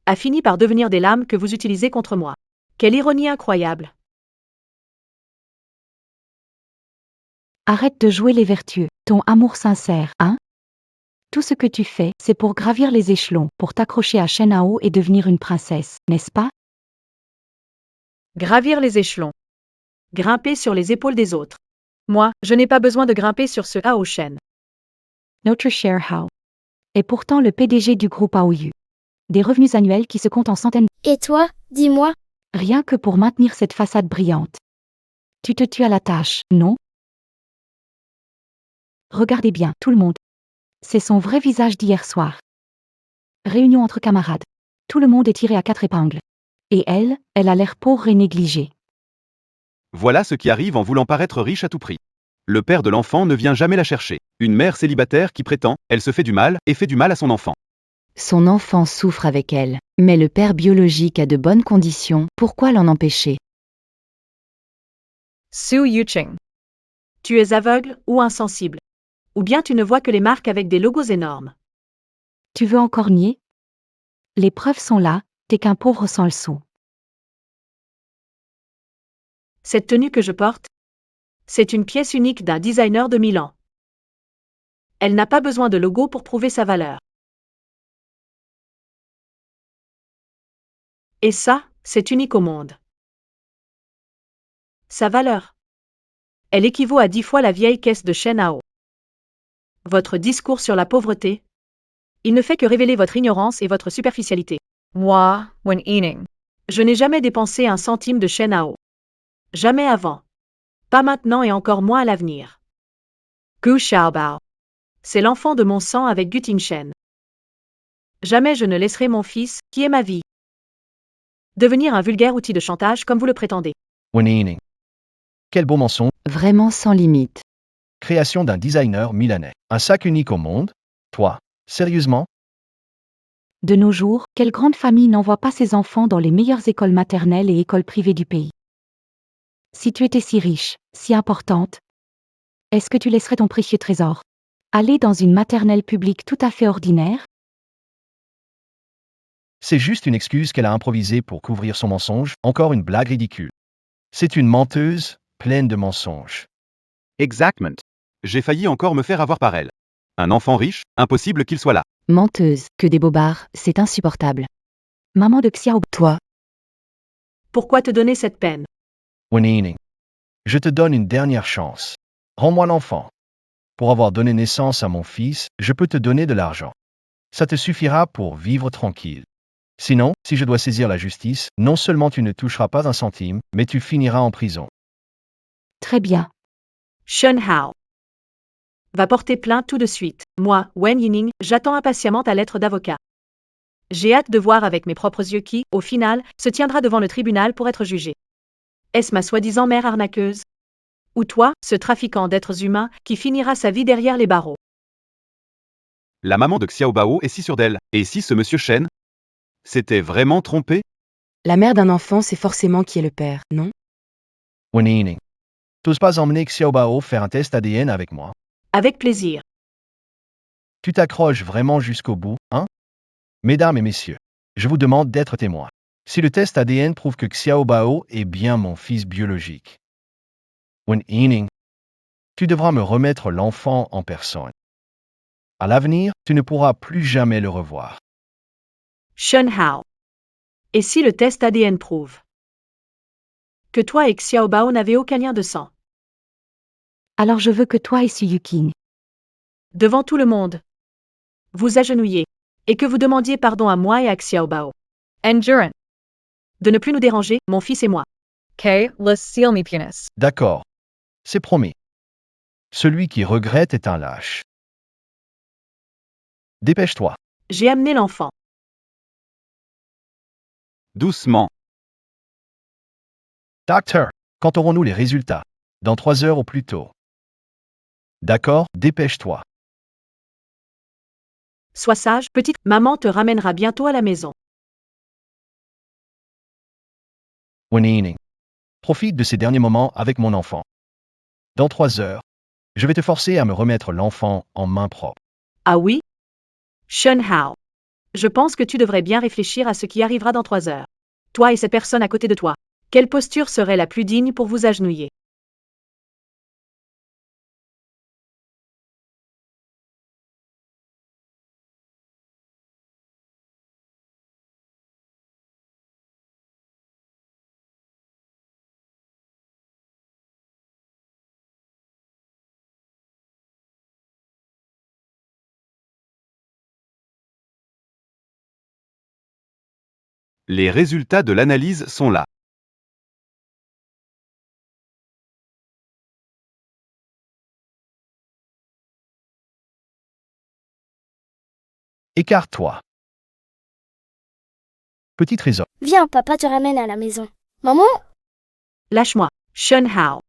a fini par devenir des lames que vous utilisez contre moi. Quelle ironie incroyable. Arrête de jouer les vertueux, ton amour sincère, hein? Tout ce que tu fais, c'est pour gravir les échelons, pour t'accrocher à Shen Hao et devenir une princesse, n'est-ce pas? Gravir les échelons. Grimper sur les épaules des autres. Moi, je n'ai pas besoin de grimper sur ce Hao Shen. Notre cher Hao est pourtant le PDG du groupe Aoyu. Des revenus annuels qui se comptent en centaines. Et toi, dis-moi? Rien que pour maintenir cette façade brillante. Tu te tues à la tâche, non? Regardez bien, tout le monde. C'est son vrai visage d'hier soir. Réunion entre camarades. Tout le monde est tiré à 4 épingles. Et elle a l'air pauvre et négligée. Voilà ce qui arrive en voulant paraître riche à tout prix. Le père de l'enfant ne vient jamais la chercher. Une mère célibataire qui prétend, elle se fait du mal, et fait du mal à son enfant. Son enfant souffre avec elle. Mais le père biologique a de bonnes conditions, pourquoi l'en empêcher? Su Yucheng. Tu es aveugle ou insensible. Ou bien tu ne vois que les marques avec des logos énormes. Tu veux encore nier? Les preuves sont là, t'es qu'un pauvre sans le sou. Cette tenue que je porte, C'est une pièce unique d'un designer de Milan. Elle n'a pas besoin de logo pour prouver sa valeur. Et ça, c'est unique au monde. Sa valeur. Elle équivaut à 10 fois la vieille caisse de chaîne à eau. Votre discours sur la pauvreté, il ne fait que révéler votre ignorance et votre superficialité. Moi, when eating. Je n'ai jamais dépensé un centime de chaîne à eau. Jamais avant. Pas maintenant et encore moins à l'avenir. Gu Xiaobao. C'est l'enfant de mon sang avec Gu Tingshen. Jamais je ne laisserai mon fils, qui est ma vie, devenir un vulgaire outil de chantage comme vous le prétendez. Wen Yining. Quel beau mensonge. Vraiment sans limite. Création d'un designer milanais. Un sac unique au monde. Toi, sérieusement? De nos jours, quelle grande famille n'envoie pas ses enfants dans les meilleures écoles maternelles et écoles privées du pays? Si tu étais si riche, si importante, est-ce que tu laisserais ton précieux trésor aller dans une maternelle publique tout à fait ordinaire? C'est juste une excuse qu'elle a improvisée pour couvrir son mensonge, encore une blague ridicule. C'est une menteuse, pleine de mensonges. Exactement. J'ai failli encore me faire avoir par elle. Un enfant riche, impossible qu'il soit là. Menteuse, que des bobards, c'est insupportable. Maman de Xiao, Toi, Pourquoi te donner cette peine? Wen Yining. Je te donne une dernière chance. Rends-moi l'enfant. Pour avoir donné naissance à mon fils, je peux te donner de l'argent. Ça te suffira pour vivre tranquille. Sinon, si je dois saisir la justice, non seulement tu ne toucheras pas un centime, mais tu finiras en prison. très bien. Shen Hao. Va porter plainte tout de suite. Moi, Wen Yining, j'attends impatiemment ta lettre d'avocat. J'ai hâte de voir avec mes propres yeux qui, au final, se tiendra devant le tribunal pour être jugé. Est-ce ma soi-disant mère arnaqueuse? Ou toi, ce trafiquant d'êtres humains, qui finira sa vie derrière les barreaux? La maman de Xiaobao est si sûre d'elle. Et si ce monsieur Shen s'était vraiment trompé? la mère d'un enfant, c'est forcément qui est le père, non? Wen Yining. T'oses pas emmener Xiaobao faire un test ADN avec moi? Avec plaisir. Tu t'accroches vraiment jusqu'au bout, hein? Mesdames et messieurs, je vous demande d'être témoins. Si le test ADN prouve que Xiaobao est bien mon fils biologique, Wen Yining, tu devras me remettre l'enfant en personne. À l'avenir, tu ne pourras plus jamais le revoir. Shen Hao. Et si le test ADN prouve que toi et Xiaobao n'avez aucun lien de sang? Alors je veux que toi et Su Yuking, Devant tout le monde, vous agenouillez, et que vous demandiez pardon à moi et à Xiaobao. Endurant. De ne plus nous déranger, mon fils et moi. Okay, let's seal me penis. D'accord. C'est promis. Celui qui regrette est un lâche. Dépêche-toi. J'ai amené l'enfant. Doucement. Docteur, quand aurons-nous les résultats? Dans 3 heures au plus tôt. D'accord, dépêche-toi. Sois sage, petite, maman te ramènera bientôt à la maison. Wen Yining. Profite de ces derniers moments avec mon enfant. Dans 3 heures, je vais te forcer à me remettre l'enfant en main propre. Ah oui? Shen Hao. Je pense que tu devrais bien réfléchir à ce qui arrivera dans 3 heures. Toi et cette personne à côté de toi. Quelle posture serait la plus digne pour vous agenouiller? Les résultats de l'analyse sont là. Écarte-toi. Petit trésor. Viens, papa te ramène à la maison. Maman? Lâche-moi. Shen Hao.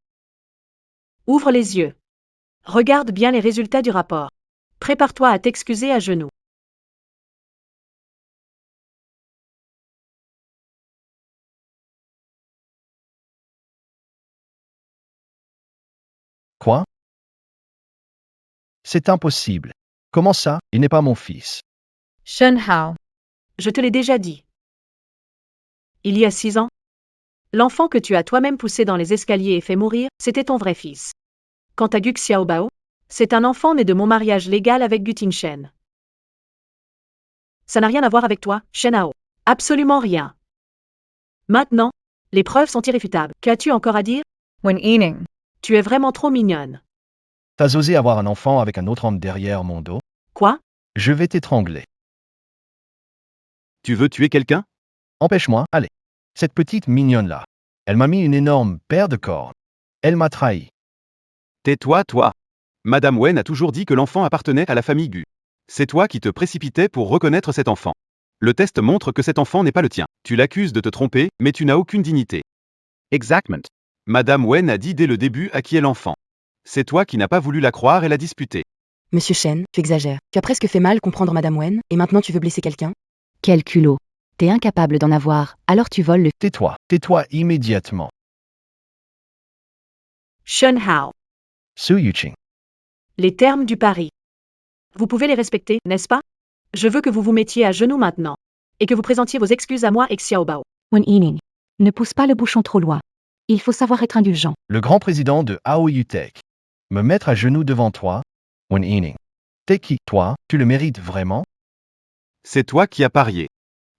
Ouvre les yeux. Regarde bien les résultats du rapport. Prépare-toi à t'excuser à genoux. Quoi? C'est impossible. Comment ça? Il n'est pas mon fils. Shen Hao. Je te l'ai déjà dit. Il y a 6 ans, L'enfant que tu as toi-même poussé dans les escaliers et fait mourir, c'était ton vrai fils. Quant à Gu Xiaobao, c'est un enfant né de mon mariage légal avec Gu Tingshen. Ça n'a rien à voir avec toi, Shen Hao. Absolument rien. Maintenant, les preuves sont irréfutables. Qu'as-tu encore à dire? Wen Yining. Tu es vraiment trop mignonne. T'as osé avoir un enfant avec un autre homme derrière mon dos? Quoi? Je vais t'étrangler. Tu veux tuer quelqu'un? Empêche-moi, allez. Cette petite mignonne-là. Elle m'a mis une énorme paire de cornes. Elle m'a trahi. Tais-toi, toi. Madame Wen a toujours dit que l'enfant appartenait à la famille Gu. C'est toi qui te précipitais pour reconnaître cet enfant. Le test montre que cet enfant n'est pas le tien. Tu l'accuses de te tromper, mais tu n'as aucune dignité. Exactement. Madame Wen a dit dès le début à qui est l'enfant. C'est toi qui n'as pas voulu la croire et la disputer. Monsieur Shen, tu exagères. Tu as presque fait mal comprendre Madame Wen, et maintenant tu veux blesser quelqu'un? Quel culot. T'es incapable d'en avoir, alors tu voles le... Tais-toi immédiatement. Shen Hao. Su Yuqing. Les termes du pari. Vous pouvez les respecter, n'est-ce pas? Je veux que vous vous mettiez à genoux maintenant. Et que vous présentiez vos excuses à moi et Xiaobao. Wen Yining. Ne pousse pas le bouchon trop loin. Il faut savoir être indulgent. Le grand président de Aoyu Tech. Me mettre à genoux devant toi? Wen Yining. T'es qui, toi? Tu le mérites vraiment? C'est toi qui as parié.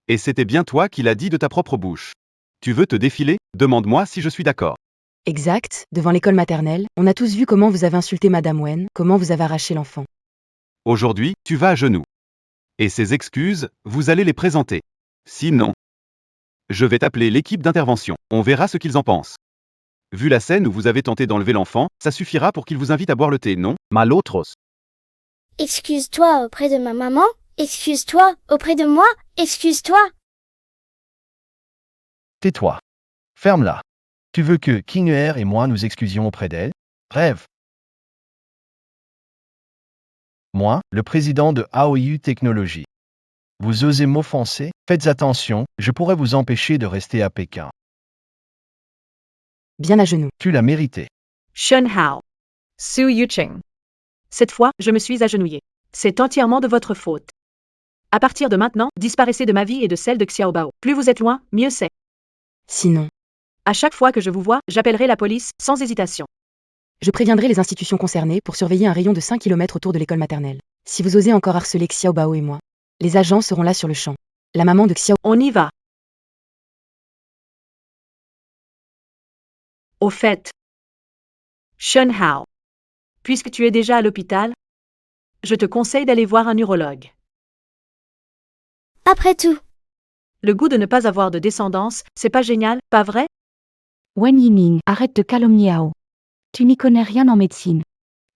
Et c'était bien toi qui l'as dit de ta propre bouche. Tu veux te défiler? Demande-moi si je suis d'accord. Exact, devant l'école maternelle, on a tous vu comment vous avez insulté Madame Wen, comment vous avez arraché l'enfant. Aujourd'hui, tu vas à genoux. Et ces excuses, vous allez les présenter. Sinon, je vais t'appeler l'équipe d'intervention. On verra ce qu'ils en pensent. Vu la scène où vous avez tenté d'enlever l'enfant, ça suffira pour qu'ils vous invitent à boire le thé, non? Malotros. Excuse-toi auprès de ma maman. Excuse-toi auprès de moi. Excuse-toi. Tais-toi. Ferme-la. Tu veux que King et moi nous excusions auprès d'elle? Rêve. Moi, le président de Aoyu Technologies. Vous osez m'offenser? Faites attention, je pourrais vous empêcher de rester à Pékin. Bien à genoux. Tu l'as mérité. Shen Hao. Su Yuqing. Cette fois, je me suis agenouillée. C'est entièrement de votre faute. À partir de maintenant, disparaissez de ma vie et de celle de Xiaobao. Plus vous êtes loin, mieux c'est. Sinon, À chaque fois que je vous vois, j'appellerai la police, sans hésitation. je préviendrai les institutions concernées pour surveiller un rayon de 5 km autour de l'école maternelle. Si vous osez encore harceler Xiaobao et moi, les agents seront là sur le champ. La maman de Xiao... On y va. Au fait, Shen Hao, puisque tu es déjà à l'hôpital, je te conseille d'aller voir un urologue. Après tout. Le goût de ne pas avoir de descendance, c'est pas génial, pas vrai? Wen Yining, arrête de calomnier Hao. Tu n'y connais rien en médecine.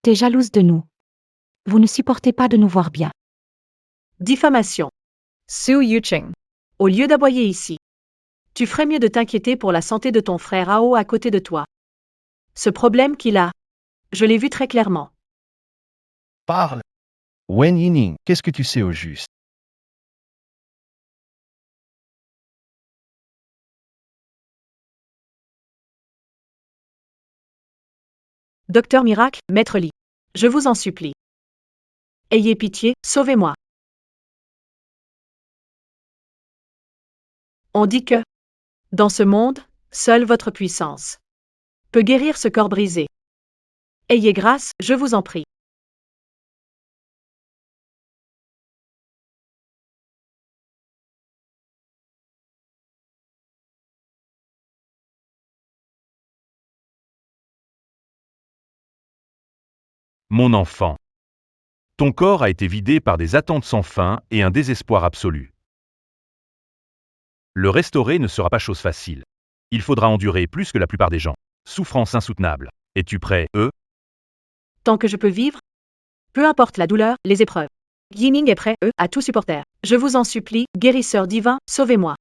T'es jalouse de nous. Vous ne supportez pas de nous voir bien. Diffamation. Su Yuqing. Au lieu d'aboyer ici, tu ferais mieux de t'inquiéter pour la santé de ton frère Hao à côté de toi. Ce problème qu'il a, je l'ai vu très clairement. Parle. Wen Yining, qu'est-ce que tu sais au juste? Docteur Miracle, Maître Li. Je vous en supplie. Ayez pitié, sauvez-moi. On dit que, dans ce monde, seule votre puissance peut guérir ce corps brisé. Ayez grâce, je vous en prie. Mon enfant. Ton corps a été vidé par des attentes sans fin et un désespoir absolu. Le restaurer ne sera pas chose facile. Il faudra endurer plus que la plupart des gens. Souffrance insoutenable. Es-tu prêt, Tant que je peux vivre, peu importe la douleur, les épreuves. Yining est prêt, à tout supporter. Je vous en supplie, guérisseur divin, sauvez-moi.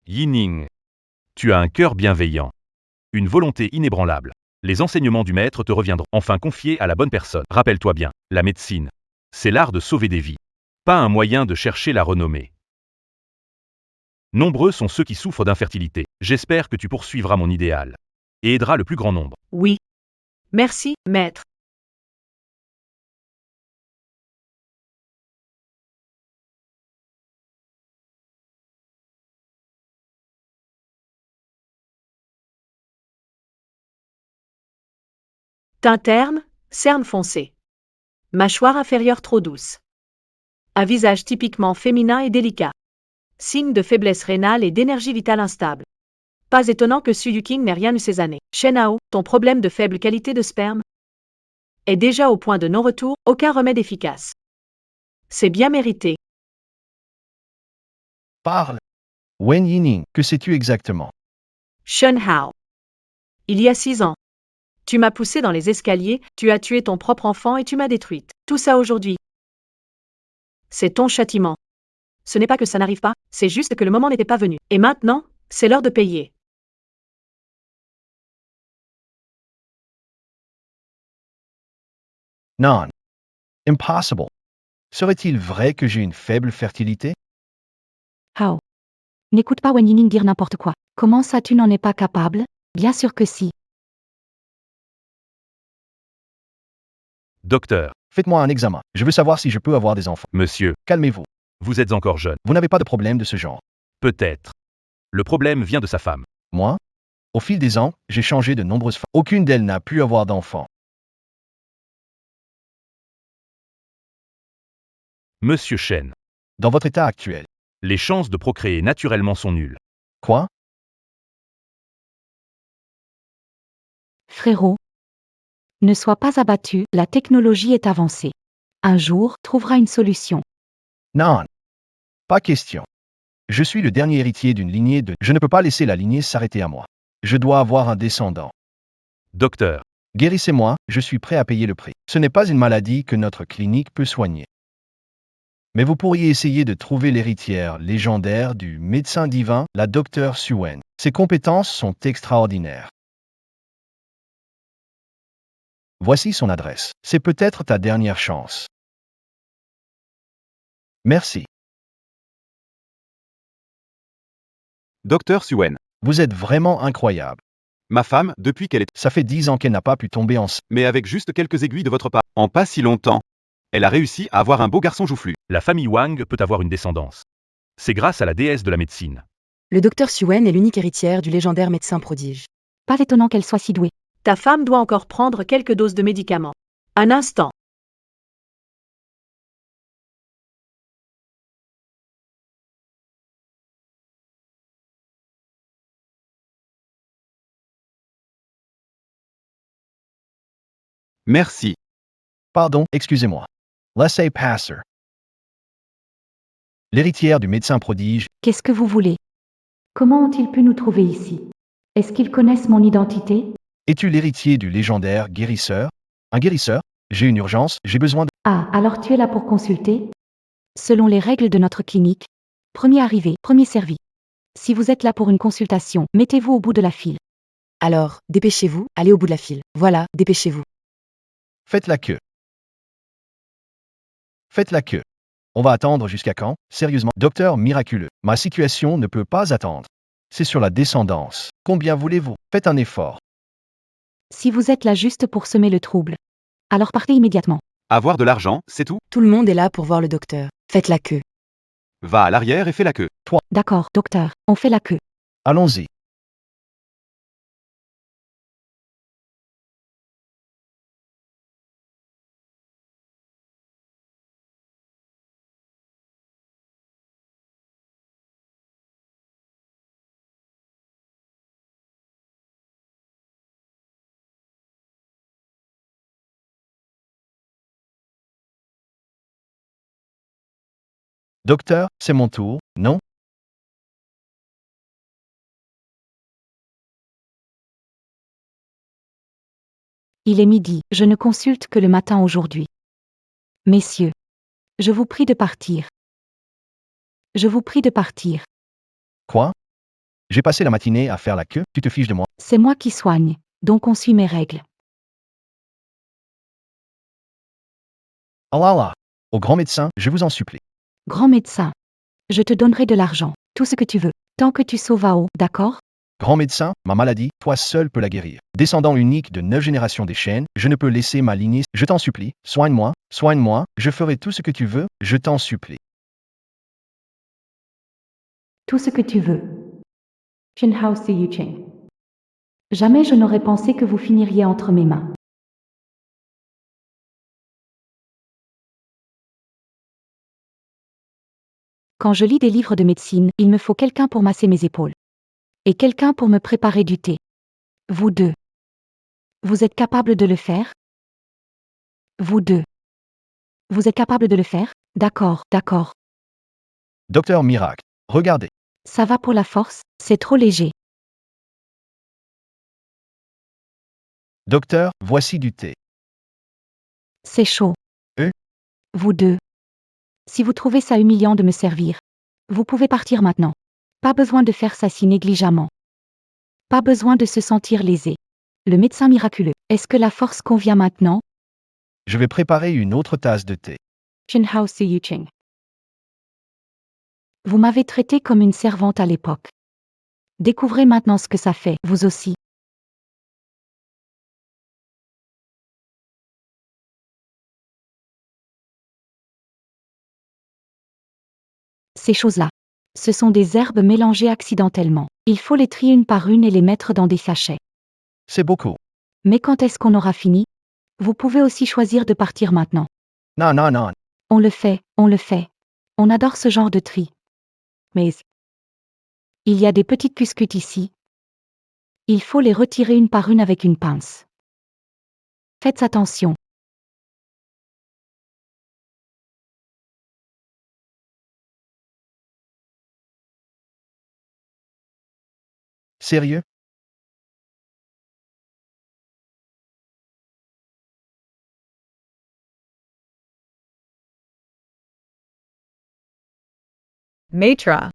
Yining. Tu as un cœur bienveillant. Une volonté inébranlable. Les enseignements du maître te reviendront, enfin confiés à la bonne personne. Rappelle-toi bien, la médecine, c'est l'art de sauver des vies, pas un moyen de chercher la renommée. Nombreux sont ceux qui souffrent d'infertilité. J'espère que tu poursuivras mon idéal et aideras le plus grand nombre. Oui. Merci, maître. Teint terne, cerne foncée. Mâchoire inférieure trop douce. Un visage typiquement féminin et délicat. Signe de faiblesse rénale et d'énergie vitale instable. Pas étonnant que Su Yuqing n'ait rien eu ces années. Shen Hao, ton problème de faible qualité de sperme est déjà au point de non-retour, aucun remède efficace. C'est bien mérité. Parle. Wen Yining, que sais-tu exactement? Shen Hao. Il y a 6 ans. Tu m'as poussé dans les escaliers, tu as tué ton propre enfant et tu m'as détruite. Tout ça aujourd'hui. C'est ton châtiment. Ce n'est pas que ça n'arrive pas, c'est juste que le moment n'était pas venu. Et maintenant, c'est l'heure de payer. Non. Impossible. Serait-il vrai que j'ai une faible fertilité? Hao. N'écoute pas Wen Yining dire n'importe quoi. Comment ça tu n'en es pas capable? Bien sûr que si. Docteur, Faites-moi un examen. Je veux savoir si je peux avoir des enfants. monsieur, Calmez-vous. vous êtes encore jeune. Vous n'avez pas de problème de ce genre. Peut-être. Le problème vient de sa femme. Moi? Au fil des ans, j'ai changé de nombreuses femmes. Aucune d'elles n'a pu avoir d'enfants. Monsieur Shen, Dans votre état actuel. les chances de procréer naturellement sont nulles. Quoi? Frérot. Ne sois pas abattu, la technologie est avancée. Un jour, trouvera une solution. Non. Pas question. Je suis le dernier héritier d'une lignée de... Je ne peux pas laisser la lignée s'arrêter à moi. Je dois avoir un descendant. Docteur, Guérissez-moi, je suis prêt à payer le prix. Ce n'est pas une maladie que notre clinique peut soigner. Mais vous pourriez essayer de trouver l'héritière légendaire du médecin divin, la docteure Suen. Ses compétences sont extraordinaires. Voici son adresse. C'est peut-être ta dernière chance. Merci. Docteur Suen. Vous êtes vraiment incroyable. Ma femme, depuis qu'elle est... Ça fait 10 ans qu'elle n'a pas pu tomber enceinte. Mais avec juste quelques aiguilles de votre part, en pas si longtemps, elle a réussi à avoir un beau garçon joufflu. la famille Wang peut avoir une descendance. C'est grâce à la déesse de la médecine. Le docteur Suen est l'unique héritière du légendaire médecin prodige. Pas étonnant qu'elle soit si douée. Ta femme doit encore prendre quelques doses de médicaments. Un instant. Merci. Pardon, excusez-moi. Laissez-passer. L'héritière du médecin prodige, Qu'est-ce que vous voulez? Comment ont-ils pu nous trouver ici? Est-ce qu'ils connaissent mon identité? es-tu l'héritier du légendaire guérisseur? Un guérisseur? J'ai une urgence, j'ai besoin de... Ah, alors tu es là pour consulter? Selon les règles de notre clinique, premier arrivé, premier servi. Si vous êtes là pour une consultation, mettez-vous au bout de la file. Alors, dépêchez-vous, allez au bout de la file. Voilà, dépêchez-vous. Faites la queue. Faites la queue. On va attendre jusqu'à quand? Sérieusement, docteur miraculeux, ma situation ne peut pas attendre. C'est sur la descendance. Combien voulez-vous? Faites un effort. Si vous êtes là juste pour semer le trouble, alors partez immédiatement. Avoir de l'argent, c'est tout. Tout le monde est là pour voir le docteur. Faites la queue. Va à l'arrière et fais la queue. D'accord, docteur, on fait la queue. Allons-y. Docteur, c'est mon tour, non? Il est midi, je ne consulte que le matin aujourd'hui. Messieurs, je vous prie de partir. Je vous prie de partir. Quoi? J'ai passé la matinée à faire la queue, tu te fiches de moi. C'est moi qui soigne, donc on suit mes règles. Allah Allah. Au grand médecin, je vous en supplie. Grand médecin. Je te donnerai de l'argent, tout ce que tu veux, tant que tu sauves Ao, d'accord? Grand médecin, ma maladie, toi seul peux la guérir. Descendant unique de 9 générations des chênes, je ne peux laisser ma lignée. Je t'en supplie, soigne-moi, je ferai tout ce que tu veux, je t'en supplie. Tout ce que tu veux. Chenhao Si Yucheng. Jamais je n'aurais pensé que vous finiriez entre mes mains. Quand je lis des livres de médecine, il me faut quelqu'un pour masser mes épaules. Et quelqu'un pour me préparer du thé. Vous deux. Vous êtes capable de le faire? Vous deux. Vous êtes capable de le faire? D'accord, d'accord. Docteur Miracle, regardez. Ça va pour la force, c'est trop léger. Docteur, voici du thé. C'est chaud. Eux? Vous deux. Si vous trouvez ça humiliant de me servir, vous pouvez partir maintenant. Pas besoin de faire ça si négligemment. Pas besoin de se sentir lésé. Le médecin miraculeux. Est-ce que la force convient maintenant? Je vais préparer une autre tasse de thé. Chenhao Si Yucheng. Vous m'avez traité comme une servante à l'époque. Découvrez maintenant ce que ça fait, vous aussi. Ces choses-là. Ce sont des herbes mélangées accidentellement. Il faut les trier une par une et les mettre dans des sachets. C'est beaucoup. Mais quand est-ce qu'on aura fini? Vous pouvez aussi choisir de partir maintenant. Non, non, non. On le fait, on le fait. On adore ce genre de tri. Mais il y a des petites cuscutes ici. Il faut les retirer une par une avec une pince. Faites attention. Sérieux? Matra.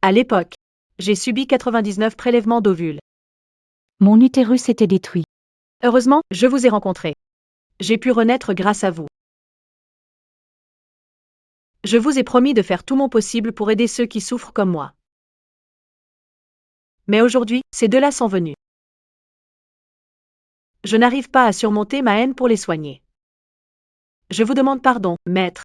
À l'époque, j'ai subi 99 prélèvements d'ovules. Mon utérus était détruit. Heureusement, je vous ai rencontré. J'ai pu renaître grâce à vous. Je vous ai promis de faire tout mon possible pour aider ceux qui souffrent comme moi. Mais aujourd'hui, ces deux-là sont venus. Je n'arrive pas à surmonter ma haine pour les soigner. Je vous demande pardon, maître.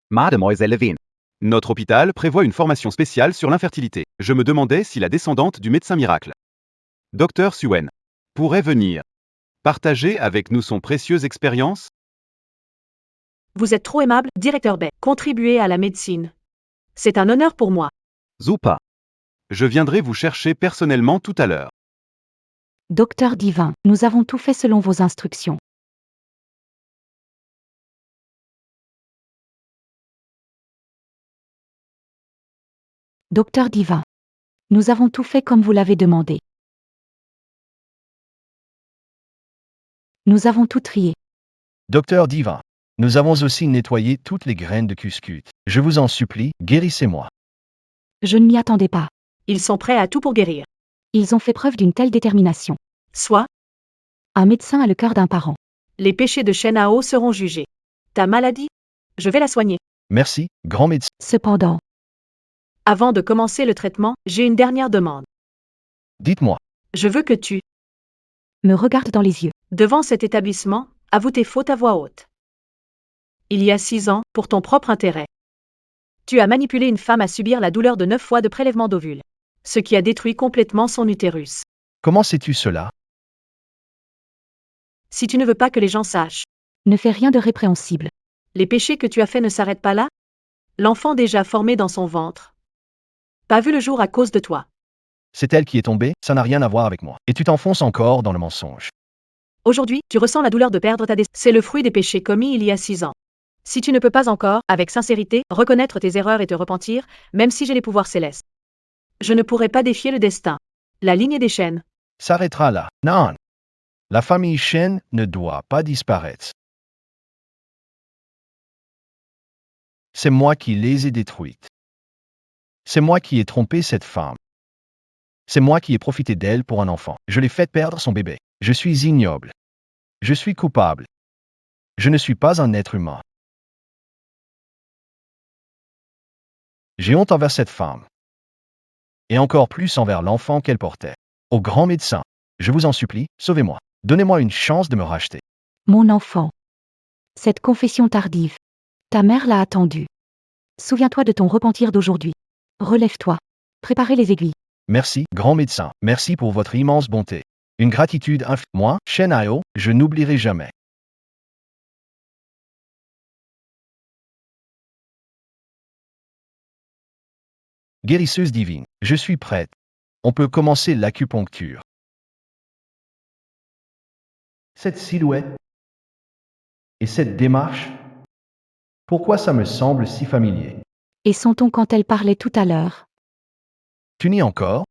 Mademoiselle Levine. Notre hôpital prévoit une formation spéciale sur l'infertilité. Je me demandais si la descendante du médecin miracle, Dr Suen, pourrait venir partager avec nous son précieuse expérience. Vous êtes trop aimable, directeur Bay. Contribuer à la médecine. C'est un honneur pour moi. Zoupa. Je viendrai vous chercher personnellement tout à l'heure. Docteur divin, nous avons tout fait selon vos instructions. Docteur divin. Nous avons tout fait comme vous l'avez demandé. Nous avons tout trié. Docteur divin. Nous avons aussi nettoyé toutes les graines de cuscute. Je vous en supplie, guérissez-moi. Je ne m'y attendais pas. Ils sont prêts à tout pour guérir. Ils ont fait preuve d'une telle détermination. Soit, Un médecin a le cœur d'un parent. les péchés de Shenhao seront jugés. Ta maladie, je vais la soigner. Merci, grand médecin. Cependant, Avant de commencer le traitement, j'ai une dernière demande. Dites-moi. Je veux que tu, me regarde dans les yeux. devant cet établissement, avoues tes fautes à voix haute. Il y a 6 ans, pour ton propre intérêt, tu as manipulé une femme à subir la douleur de 9 fois de prélèvement d'ovules, ce qui a détruit complètement son utérus. Comment sais-tu cela? Si tu ne veux pas que les gens sachent, Ne fais rien de répréhensible. les péchés que tu as faits ne s'arrêtent pas là? L'enfant déjà formé dans son ventre. Pas vu le jour à cause de toi. C'est elle qui est tombée, ça n'a rien à voir avec moi. Et tu t'enfonces encore dans le mensonge. Aujourd'hui, tu ressens la douleur de perdre ta destinée. C'est le fruit des péchés commis il y a 6 ans. Si tu ne peux pas encore, avec sincérité, reconnaître tes erreurs et te repentir, même si j'ai les pouvoirs célestes, Je ne pourrai pas défier le destin. La lignée des Shen. S'arrêtera là. Non. La famille Shen ne doit pas disparaître. C'est moi qui les ai détruites. C'est moi qui ai trompé cette femme. C'est moi qui ai profité d'elle pour un enfant. Je l'ai fait perdre son bébé. Je suis ignoble. Je suis coupable. Je ne suis pas un être humain. J'ai honte envers cette femme. Et encore plus envers l'enfant qu'elle portait. Au grand médecin, je vous en supplie, sauvez-moi. Donnez-moi une chance de me racheter. Mon enfant. Cette confession tardive. Ta mère l'a attendue. Souviens-toi de ton repentir d'aujourd'hui. Relève-toi. Préparez les aiguilles. Merci, grand médecin. Merci pour votre immense bonté. Une gratitude infinie. Moi, Shen Hao, je n'oublierai jamais. Guérisseuse divine, je suis prête. On peut commencer l'acupuncture. Cette silhouette et cette démarche, pourquoi ça me semble si familier? Et son ton quand elle parlait tout à l'heure. Tu nies encore?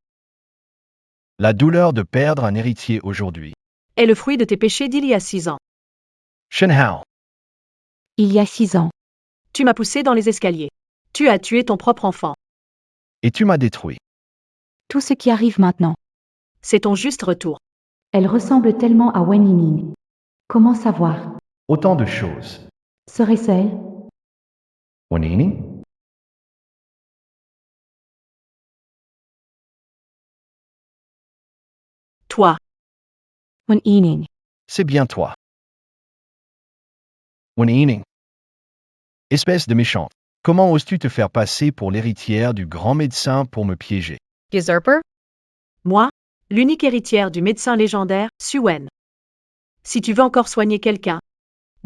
La douleur de perdre un héritier aujourd'hui. Est le fruit de tes péchés d'il y a 6 ans. Shen Hao, Il y a 6 ans. Tu m'as poussé dans les escaliers. Tu as tué ton propre enfant. et tu m'as détruit. Tout ce qui arrive maintenant. C'est ton juste retour. Elle ressemble tellement à Wen Yining. Comment savoir? Autant de choses. Serait-ce elle? Wen Yining? Toi. Wen Yining. C'est bien toi. Wen Yining. Espèce de méchante. Comment oses-tu te faire passer pour l'héritière du grand médecin pour me piéger? Usurper? Moi, l'unique héritière du médecin légendaire, Suen. Si tu veux encore soigner quelqu'un,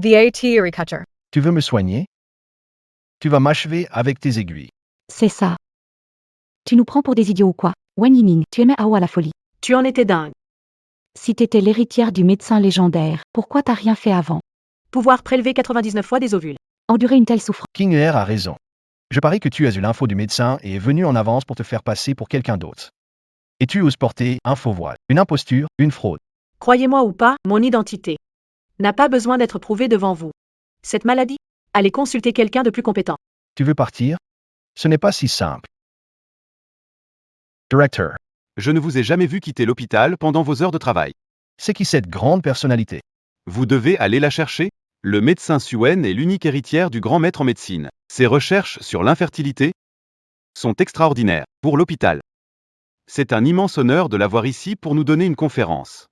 The A.T. Cutter. Tu veux me soigner? Tu vas m'achever avec tes aiguilles. C'est ça. Tu nous prends pour des idiots ou quoi? Wen Yining, tu aimais Hao à la folie. tu en étais dingue. Si t'étais l'héritière du médecin légendaire, pourquoi t'as rien fait avant? Pouvoir prélever 99 fois des ovules. Endurer une telle souffrance. King Air a raison. Je parie que tu as eu l'info du médecin et est venu en avance pour te faire passer pour quelqu'un d'autre. Et tu oses porter un faux voile, une imposture, une fraude. Croyez-moi ou pas, mon identité n'a pas besoin d'être prouvée devant vous. Cette maladie, allez consulter quelqu'un de plus compétent. Tu veux partir? Ce n'est pas si simple. Director, Je ne vous ai jamais vu quitter l'hôpital pendant vos heures de travail. c'est qui cette grande personnalité? Vous devez aller la chercher. Le médecin Suen est l'unique héritière du grand maître en médecine. Ses recherches sur l'infertilité sont extraordinaires pour l'hôpital. C'est un immense honneur de l'avoir ici pour nous donner une conférence.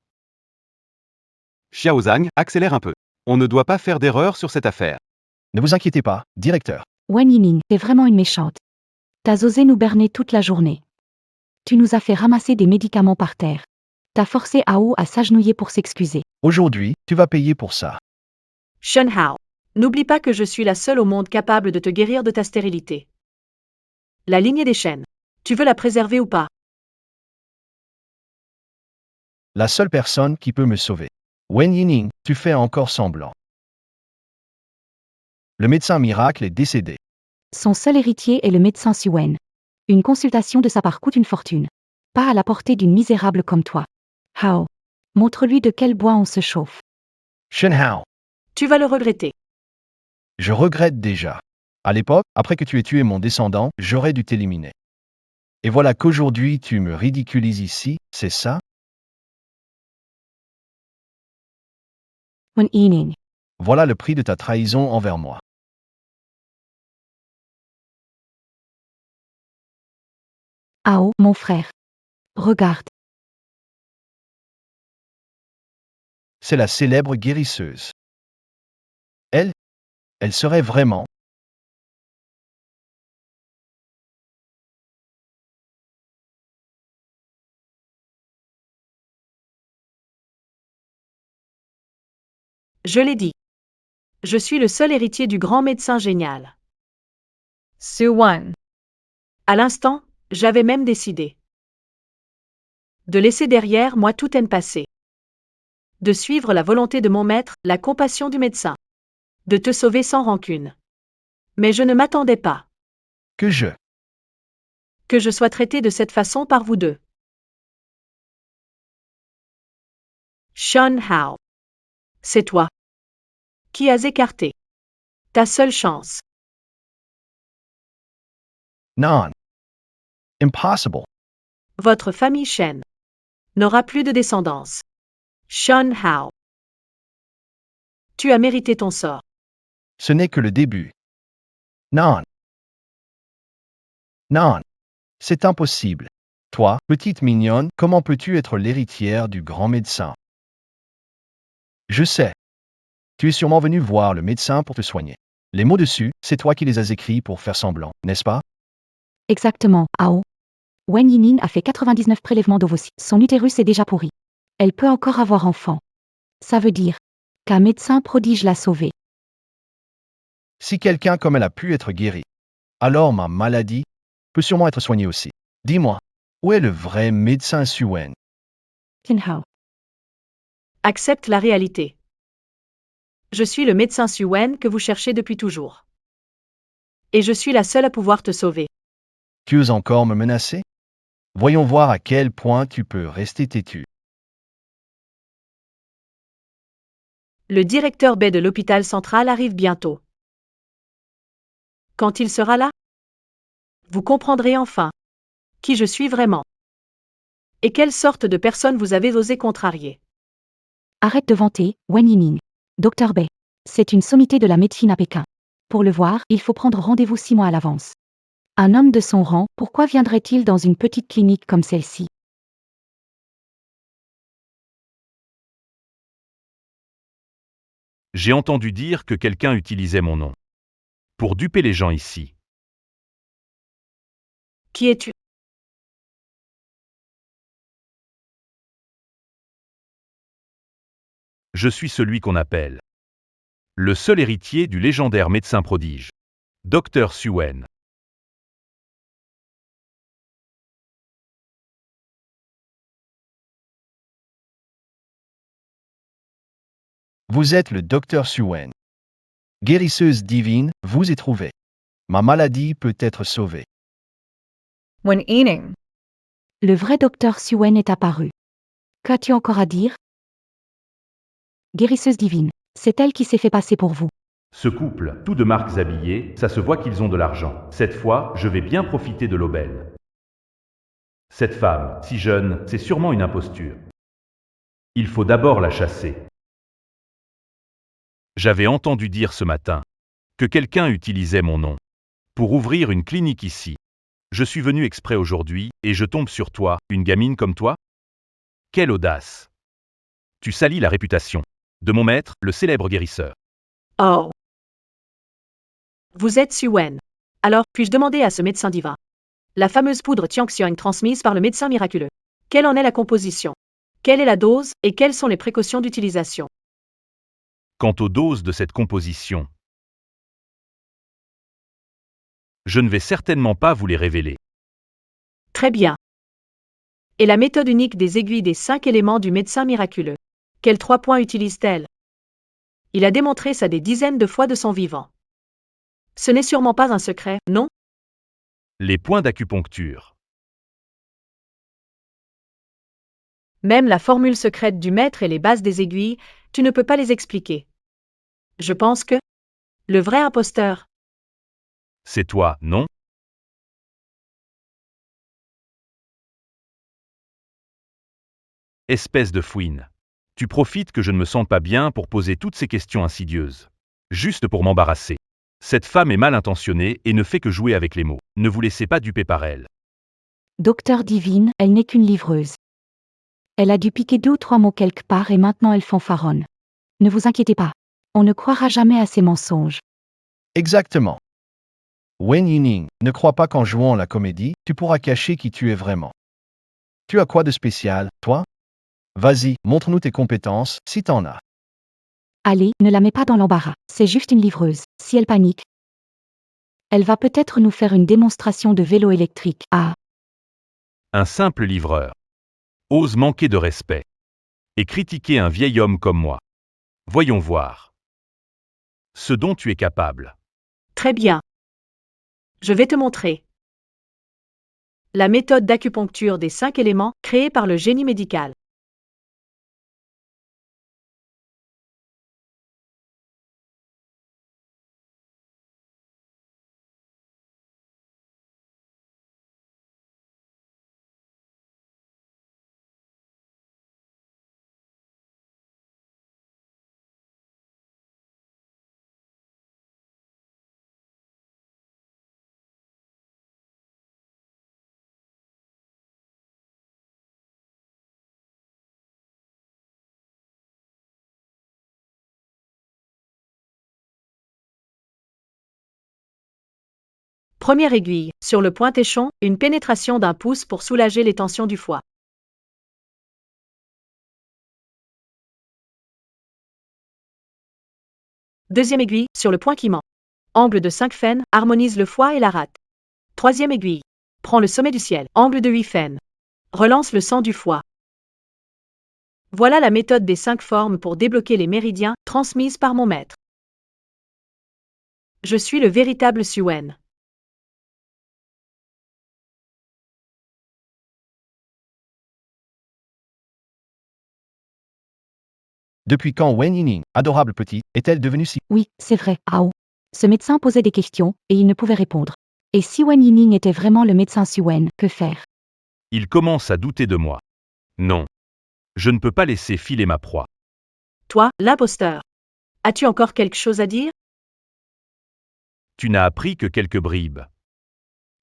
Xiaozang, accélère un peu. On ne doit pas faire d'erreur sur cette affaire. Ne vous inquiétez pas, directeur. Wen Yining, t'es vraiment une méchante. T'as osé nous berner toute la journée. Tu nous as fait ramasser des médicaments par terre. T'as forcé Hao à s'agenouiller pour s'excuser. Aujourd'hui, tu vas payer pour ça. Shen Hao. N'oublie pas que je suis la seule au monde capable de te guérir de ta stérilité. La lignée des Shen. Tu veux la préserver ou pas? La seule personne qui peut me sauver. Wen Yining, tu fais encore semblant. Le médecin miracle est décédé. Son seul héritier est le médecin Suen. Une consultation de sa part coûte une fortune. Pas à la portée d'une misérable comme toi. Hao. Montre-lui de quel bois on se chauffe. Shen Hao, Tu vas le regretter. je regrette déjà. À l'époque, après que tu aies tué mon descendant, j'aurais dû t'éliminer. Et voilà qu'aujourd'hui tu me ridiculises ici, c'est ça? Wen Yining. Voilà le prix de ta trahison envers moi. Hao, mon frère. Regarde. C'est la célèbre guérisseuse. Elle serait vraiment... Je l'ai dit. Je suis le seul héritier du grand médecin génial. Suen. À l'instant, j'avais même décidé de laisser derrière moi toute haine passée. De suivre la volonté de mon maître, la compassion du médecin. De te sauver sans rancune. Mais je ne m'attendais pas que je... Que je sois traité de cette façon par vous deux. Sean Howe. C'est toi. Qui as écarté. Ta seule chance. Non. Impossible. Votre famille Shen n'aura plus de descendance. Sean Howe. Tu as mérité ton sort. Ce n'est que le début. Non. Non. C'est impossible. Toi, petite mignonne, comment peux-tu être l'héritière du grand médecin? Je sais. Tu es sûrement venu voir le médecin pour te soigner. Les mots dessus, c'est toi qui les as écrits pour faire semblant, n'est-ce pas? Exactement, Ao. Wen Yining a fait 99 prélèvements d'ovocytes. Son utérus est déjà pourri. Elle peut encore avoir enfant. Ça veut dire qu'un médecin prodige l'a sauvée. Si quelqu'un comme elle a pu être guéri, alors ma maladie peut sûrement être soignée aussi. Dis-moi, où est le vrai médecin Suen? Qin Hao. Accepte la réalité. Je suis le médecin Suen que vous cherchez depuis toujours. Et je suis la seule à pouvoir te sauver. Tu oses encore me menacer? Voyons voir à quel point tu peux rester têtu. Le directeur B de l'hôpital central arrive bientôt. Quand il sera là, vous comprendrez enfin qui je suis vraiment. Et quelle sorte de personne vous avez osé contrarier. Arrête de vanter, Wen Yining. Dr Bei. C'est une sommité de la médecine à Pékin. Pour le voir, il faut prendre rendez-vous 6 mois à l'avance. Un homme de son rang, pourquoi viendrait-il dans une petite clinique comme celle-ci? J'ai entendu dire que quelqu'un utilisait mon nom. Pour duper les gens ici. Qui es-tu? Je suis celui qu'on appelle le seul héritier du légendaire médecin prodige, Dr Suen. Vous êtes le docteur Suen. Guérisseuse divine, vous est trouvée. Ma maladie peut être sauvée. Wen Yining. Le vrai docteur Suen est apparu. Qu'as-tu encore à dire? Guérisseuse divine. C'est elle qui s'est fait passer pour vous. Ce couple, tout de marques habillées, ça se voit qu'ils ont de l'argent. Cette fois, je vais bien profiter de l'aubaine. Cette femme, si jeune, c'est sûrement une imposture. Il faut d'abord la chasser. J'avais entendu dire ce matin que quelqu'un utilisait mon nom pour ouvrir une clinique ici. Je suis venu exprès aujourd'hui et je tombe sur toi, une gamine comme toi? Quelle audace! Tu salis la réputation de mon maître, le célèbre guérisseur. Oh. Vous êtes Suen. Alors, puis-je demander à ce médecin divin? La fameuse poudre Tianxiang transmise par le médecin miraculeux. Quelle en est la composition? Quelle est la dose et quelles sont les précautions d'utilisation? Quant aux doses de cette composition, je ne vais certainement pas vous les révéler. Très bien. Et la méthode unique des aiguilles des 5 éléments du médecin miraculeux? Quels 3 points utilise-t-elle? Il a démontré ça des dizaines de fois de son vivant. Ce n'est sûrement pas un secret, non? Les points d'acupuncture. Même la formule secrète du maître et les bases des aiguilles, tu ne peux pas les expliquer. Je pense que le vrai imposteur, C'est toi, non? Espèce de fouine. Tu profites que je ne me sente pas bien pour poser toutes ces questions insidieuses. Juste pour m'embarrasser. Cette femme est mal intentionnée et ne fait que jouer avec les mots. Ne vous laissez pas duper par elle. Docteur divine, elle n'est qu'une livreuse. Elle a dû piquer 2 ou 3 mots quelque part et maintenant elle fanfaronne. Ne vous inquiétez pas. On ne croira jamais à ces mensonges. Exactement. Wen Yining, ne crois pas qu'en jouant la comédie, tu pourras cacher qui tu es vraiment. Tu as quoi de spécial, toi? Vas-y, montre-nous tes compétences, si t'en as. Allez, ne la mets pas dans l'embarras. C'est juste une livreuse. Si elle panique, elle va peut-être nous faire une démonstration de vélo électrique. Ah, Un simple livreur ose manquer de respect et critiquer un vieil homme comme moi. Voyons voir ce dont tu es capable. très bien. Je vais te montrer. La méthode d'acupuncture des 5 éléments créée par le génie médical. Première aiguille, sur le pointéchon, une pénétration d'1 pouce pour soulager les tensions du foie. Deuxième aiguille, sur le point qui ment. Angle de 5 faines, harmonise le foie et la rate. Troisième aiguille. Prends le sommet du ciel, angle de 8 faines. Relance le sang du foie. Voilà la méthode des 5 formes pour débloquer les méridiens, transmise par mon maître. Je suis le véritable Suen. Depuis quand Wen Yining, adorable petite, est-elle devenue si... Oui, c'est vrai, Ao. Ce médecin posait des questions, et il ne pouvait répondre. Et si Wen Yining était vraiment le médecin Suen, que faire? Il commence à douter de moi. Non. Je ne peux pas laisser filer ma proie. Toi, l'imposteur. As-tu encore quelque chose à dire? Tu n'as appris que quelques bribes.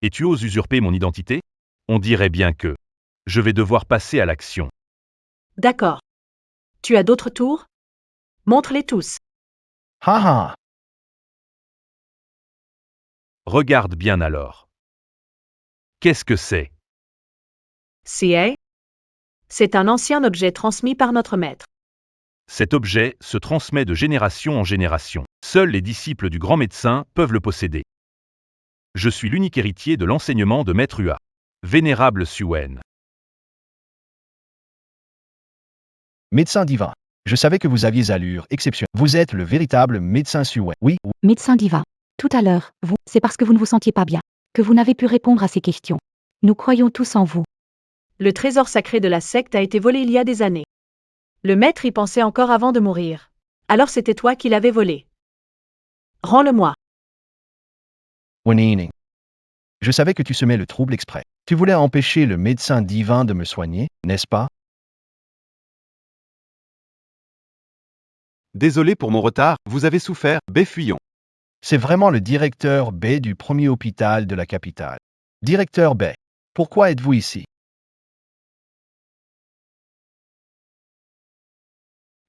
Et tu oses usurper mon identité? On dirait bien que... Je vais devoir passer à l'action. D'accord. Tu as d'autres tours? Montre-les tous. Ha ha! Regarde bien alors. Qu'est-ce que c'est? C'est un ancien objet transmis par notre maître. Cet objet se transmet de génération en génération. Seuls les disciples du grand médecin peuvent le posséder. Je suis l'unique héritier de l'enseignement de Maître Hua. Vénérable Suen. Médecin divin. Je savais que vous aviez allure exceptionnelle. Vous êtes le véritable médecin Suen. Oui, Médecin Diva. Tout à l'heure, c'est parce que vous ne vous sentiez pas bien, que vous n'avez pu répondre à ces questions. Nous croyons tous en vous. Le trésor sacré de la secte a été volé il y a des années. Le maître y pensait encore avant de mourir. Alors c'était toi qui l'avais volé. Rends-le-moi. Wen Yining. Je savais que tu semais le trouble exprès. Tu voulais empêcher le médecin divin de me soigner, n'est-ce pas? Désolé pour mon retard, vous avez souffert, Fuyons. C'est vraiment le directeur B du premier hôpital de la capitale. Directeur B, pourquoi êtes-vous ici?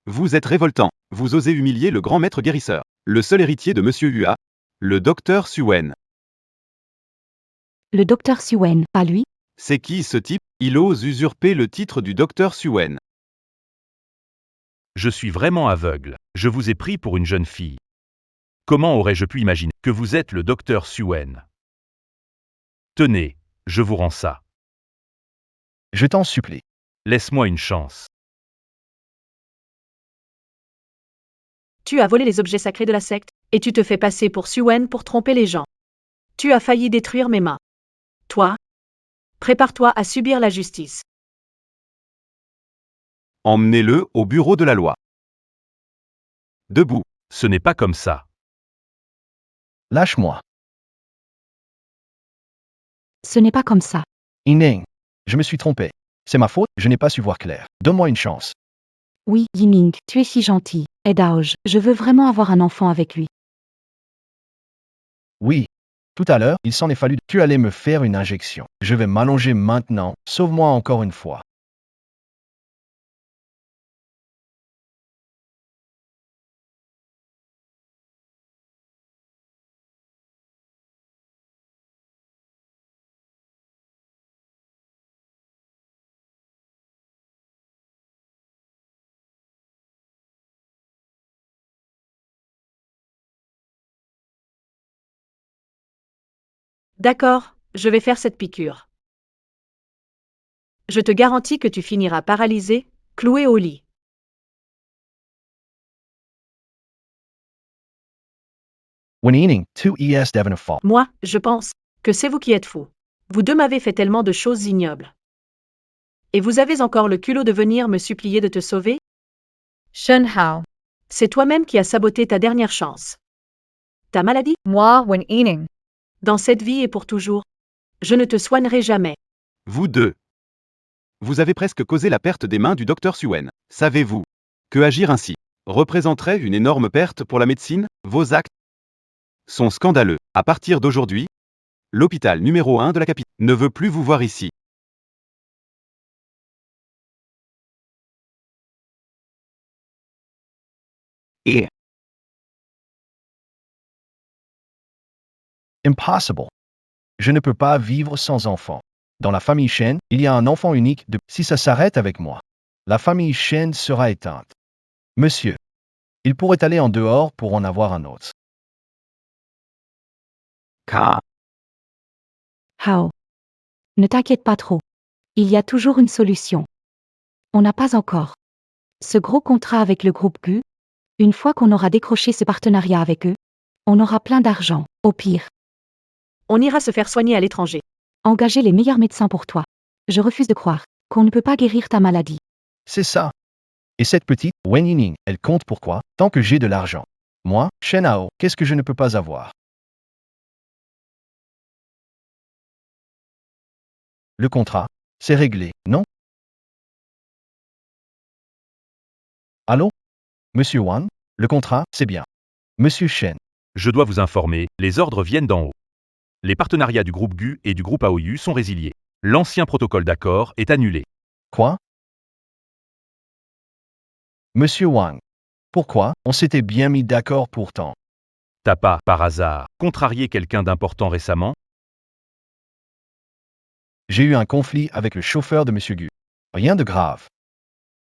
Vous êtes révoltant. Vous osez humilier le grand maître guérisseur. Le seul héritier de Monsieur Hua. Le docteur Suen. Le docteur Suen, pas lui? C'est qui ce type? Il ose usurper le titre du docteur Suen. Je suis vraiment aveugle. Je vous ai pris pour une jeune fille. Comment aurais-je pu imaginer que vous êtes le docteur Suen? Tenez, je vous rends ça. Je t'en supplie. Laisse-moi une chance. Tu as volé les objets sacrés de la secte, et tu te fais passer pour Suen pour tromper les gens. Tu as failli détruire mes mains. Toi, prépare-toi à subir la justice. Emmenez-le au bureau de la loi. Debout. Ce n'est pas comme ça. Lâche-moi. Ce n'est pas comme ça. Yining, je me suis trompé. C'est ma faute, je n'ai pas su voir clair. Donne-moi une chance. Oui, Yining, tu es si gentil. Et Daoj, je veux vraiment avoir un enfant avec lui. Oui. Tout à l'heure, il s'en est fallu. Tu allais me faire une injection. Je vais m'allonger maintenant. Sauve-moi encore une fois. D'accord, je vais faire cette piqûre. Je te garantis que tu finiras paralysé, cloué au lit. Wen Yining, 2 ES Devon Fall. Moi, je pense que c'est vous qui êtes fou. Vous deux m'avez fait tellement de choses ignobles. Et vous avez encore le culot de venir me supplier de te sauver? Shen Hao. C'est toi-même qui as saboté ta dernière chance. Ta maladie? Moi Wen Yining. Dans cette vie et pour toujours. Je ne te soignerai jamais. Vous deux. Vous avez presque causé la perte des mains du docteur Suen. Savez-vous que agir ainsi représenterait une énorme perte pour la médecine? Vos actes sont scandaleux. À partir d'aujourd'hui, l'hôpital numéro 1 de la capitale ne veut plus vous voir ici. Et Impossible. Je ne peux pas vivre sans enfant. Dans la famille Shen, il y a un enfant unique de... Si ça s'arrête avec moi, la famille Shen sera éteinte. Monsieur, il pourrait aller en dehors pour en avoir un autre. Ka. Hao. Ne t'inquiète pas trop. Il y a toujours une solution. On n'a pas encore ce gros contrat avec le groupe Gu. Une fois qu'on aura décroché ce partenariat avec eux, on aura plein d'argent. Au pire, On ira se faire soigner à l'étranger. engager les meilleurs médecins pour toi. Je refuse de croire qu'on ne peut pas guérir ta maladie. C'est ça. Et cette petite, Wen Yining, elle compte pourquoi? Tant que j'ai de l'argent. Moi, Shen Hao, qu'est-ce que je ne peux pas avoir? Le contrat, c'est réglé, non? Allô? Monsieur Wan, le contrat, c'est bien. Monsieur Shen, Je dois vous informer, les ordres viennent d'en haut. Les partenariats du groupe GU et du groupe AOU sont résiliés. L'ancien protocole d'accord est annulé. quoi? Monsieur Wang, pourquoi? On s'était bien mis d'accord pourtant. T'as pas, par hasard, contrarié quelqu'un d'important récemment? J'ai eu un conflit avec le chauffeur de Monsieur Gu. Rien de grave.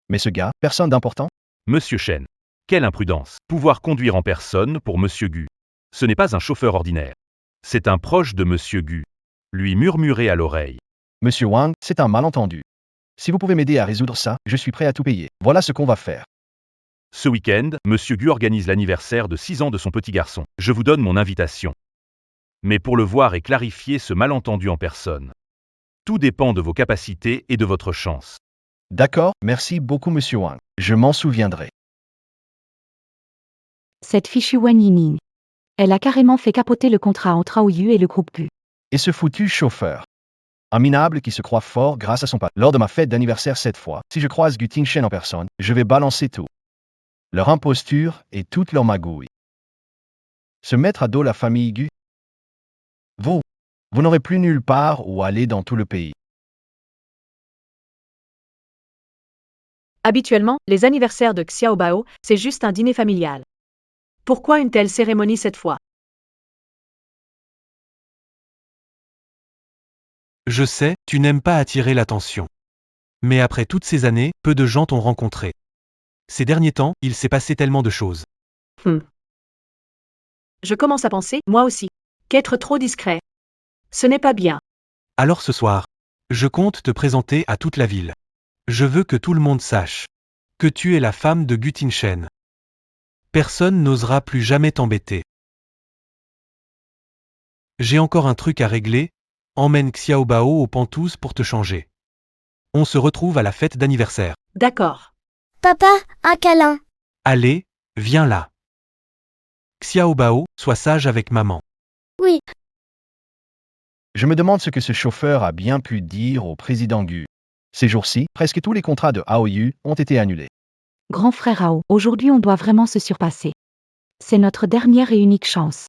Mais ce gars, personne d'important? Monsieur Shen. Quelle imprudence. Pouvoir conduire en personne pour Monsieur Gu. Ce n'est pas un chauffeur ordinaire. C'est un proche de Monsieur Gu. Lui murmurer à l'oreille. Monsieur Wang, c'est un malentendu. Si vous pouvez m'aider à résoudre ça, je suis prêt à tout payer. Voilà ce qu'on va faire. Ce week-end, Monsieur Gu organise l'anniversaire de 6 ans de son petit garçon. Je vous donne mon invitation. Mais pour le voir et clarifier ce malentendu en personne. Tout dépend de vos capacités et de votre chance. D'accord, merci beaucoup Monsieur Wang. Je m'en souviendrai. Cette fichue Wen Yining. Elle a carrément fait capoter le contrat entre AOU et le groupe Gu. Et ce foutu chauffeur. Un minable qui se croit fort grâce à son pas. Lors de ma fête d'anniversaire cette fois, si je croise Gu Tingshen en personne, je vais balancer tout. Leur imposture et toute leur magouille. Se mettre à dos la famille Gu. Vous n'aurez plus nulle part où aller dans tout le pays. Habituellement, les anniversaires de Xiaobao, c'est juste un dîner familial. Pourquoi une telle cérémonie cette fois? Je sais, tu n'aimes pas attirer l'attention. Mais après toutes ces années, peu de gens t'ont rencontré. Ces derniers temps, il s'est passé tellement de choses. Je commence à penser, moi aussi, qu'être trop discret. Ce n'est pas bien. Alors ce soir, je compte te présenter à toute la ville. Je veux que tout le monde sache que tu es la femme de Gu Tingshen. Personne n'osera plus jamais t'embêter. J'ai encore un truc à régler, emmène Xiaobao au Pantouse pour te changer. On se retrouve à la fête d'anniversaire. D'accord. Papa, un câlin. Allez, viens là. Xiaobao, sois sage avec maman. Oui, Je me demande ce que ce chauffeur a bien pu dire au président Gu. Ces jours-ci, presque tous les contrats de AOU ont été annulés. Grand frère Hao, aujourd'hui on doit vraiment se surpasser. C'est notre dernière et unique chance.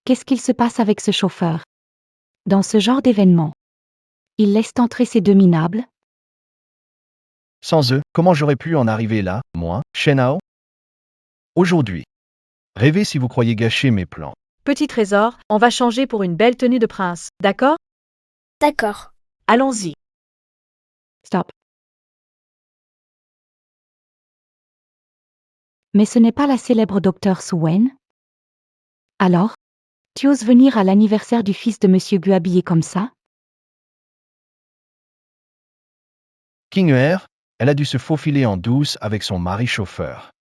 Qu'est-ce qu'il se passe avec ce chauffeur? Dans ce genre d'événement, il laisse entrer ces deux minables? Sans eux, comment j'aurais pu en arriver là, moi, Shen Hao? Aujourd'hui. Rêvez si vous croyez gâcher mes plans. Petit trésor, on va changer pour une belle tenue de prince, d'accord? d'accord. Allons-y. Stop. Mais ce n'est pas la célèbre docteur Su Wen? Alors, tu oses venir à l'anniversaire du fils de Monsieur Gu habillé comme ça? King Er, elle a dû se faufiler en douce avec son mari chauffeur.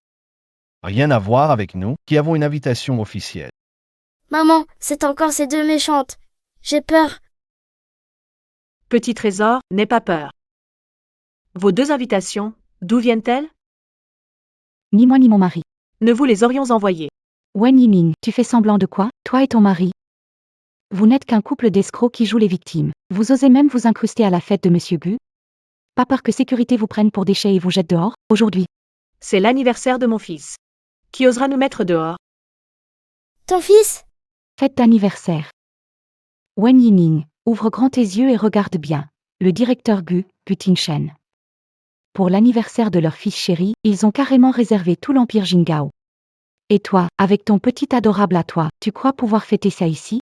Rien à voir avec nous, qui avons une invitation officielle. Maman, c'est encore ces deux méchantes. J'ai peur. Petit trésor, n'aie pas peur. Vos deux invitations, d'où viennent-elles? Ni moi ni mon mari. Ne vous les aurions envoyées. Wen Yining, tu fais semblant de quoi, toi et ton mari? Vous n'êtes qu'un couple d'escrocs qui jouent les victimes. Vous osez même vous incruster à la fête de Monsieur Gu? Pas peur que sécurité vous prenne pour déchets et vous jette dehors, aujourd'hui? C'est l'anniversaire de mon fils. Qui osera nous mettre dehors? Ton fils? Fête d'anniversaire. Wen Yining, ouvre grand tes yeux et regarde bien. Le directeur Gu Tingchen. Pour l'anniversaire de leur fils chéri, ils ont carrément réservé tout l'empire Jingao. Et toi, avec ton petit adorable à toi, tu crois pouvoir fêter ça ici?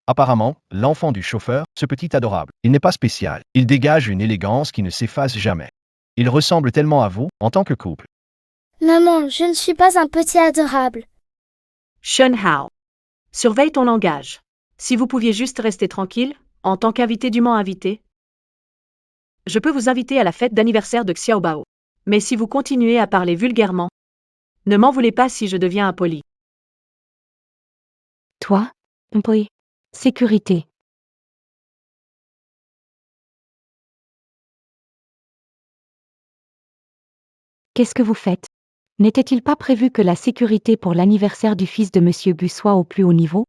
Apparemment, l'enfant du chauffeur, ce petit adorable, il n'est pas spécial. Il dégage une élégance qui ne s'efface jamais. Il ressemble tellement à vous, en tant que couple. Maman, je ne suis pas un petit adorable. Shen Hao. Surveille ton langage. Si vous pouviez juste rester tranquille, en tant qu'invité dûment invité. Je peux vous inviter à la fête d'anniversaire de Xiaobao. Mais si vous continuez à parler vulgairement, ne m'en voulez pas si je deviens impoli. Toi? Oui. Sécurité. Qu'est-ce que vous faites? N'était-il pas prévu que la sécurité pour l'anniversaire du fils de Monsieur Gu soit au plus haut niveau?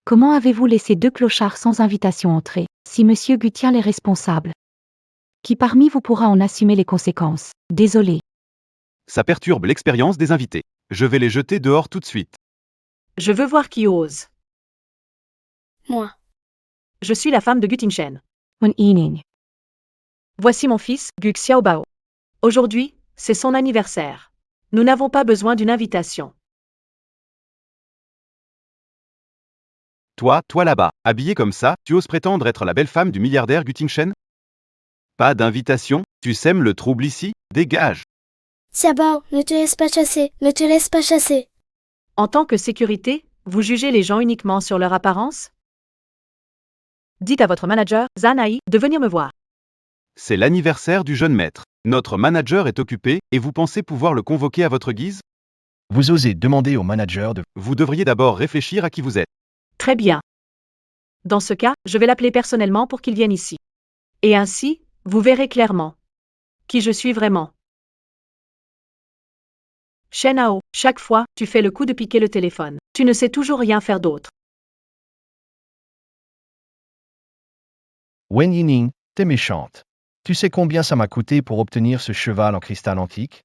Comment avez-vous laissé deux clochards sans invitation entrer, si Monsieur Gu tient les responsables? Qui parmi vous pourra en assumer les conséquences? Désolé. Ça perturbe l'expérience des invités. Je vais les jeter dehors tout de suite. Je veux voir qui ose. Moi. Je suis la femme de Gu Tingchen. Wen Yining. Voici mon fils, Gu Xiaobao. Aujourd'hui, c'est son anniversaire. Nous n'avons pas besoin d'une invitation. Toi là-bas, habillé comme ça, tu oses prétendre être la belle femme du milliardaire Gu Tingchen? Pas d'invitation? Tu sèmes le trouble ici? Dégage! Xiaobao, ne te laisse pas chasser, ne te laisse pas chasser. En tant que sécurité, vous jugez les gens uniquement sur leur apparence? Dites à votre manager, Zanaï, de venir me voir. C'est l'anniversaire du jeune maître. Notre manager est occupé, et vous pensez pouvoir le convoquer à votre guise? Vous osez demander au manager de... Vous devriez d'abord réfléchir à qui vous êtes. Très bien. Dans ce cas, je vais l'appeler personnellement pour qu'il vienne ici. Et ainsi, vous verrez clairement qui je suis vraiment. Shen Hao, chaque fois, tu fais le coup de piquer le téléphone. Tu ne sais toujours rien faire d'autre. Wen Yining, t'es méchante. Tu sais combien ça m'a coûté pour obtenir ce cheval en cristal antique?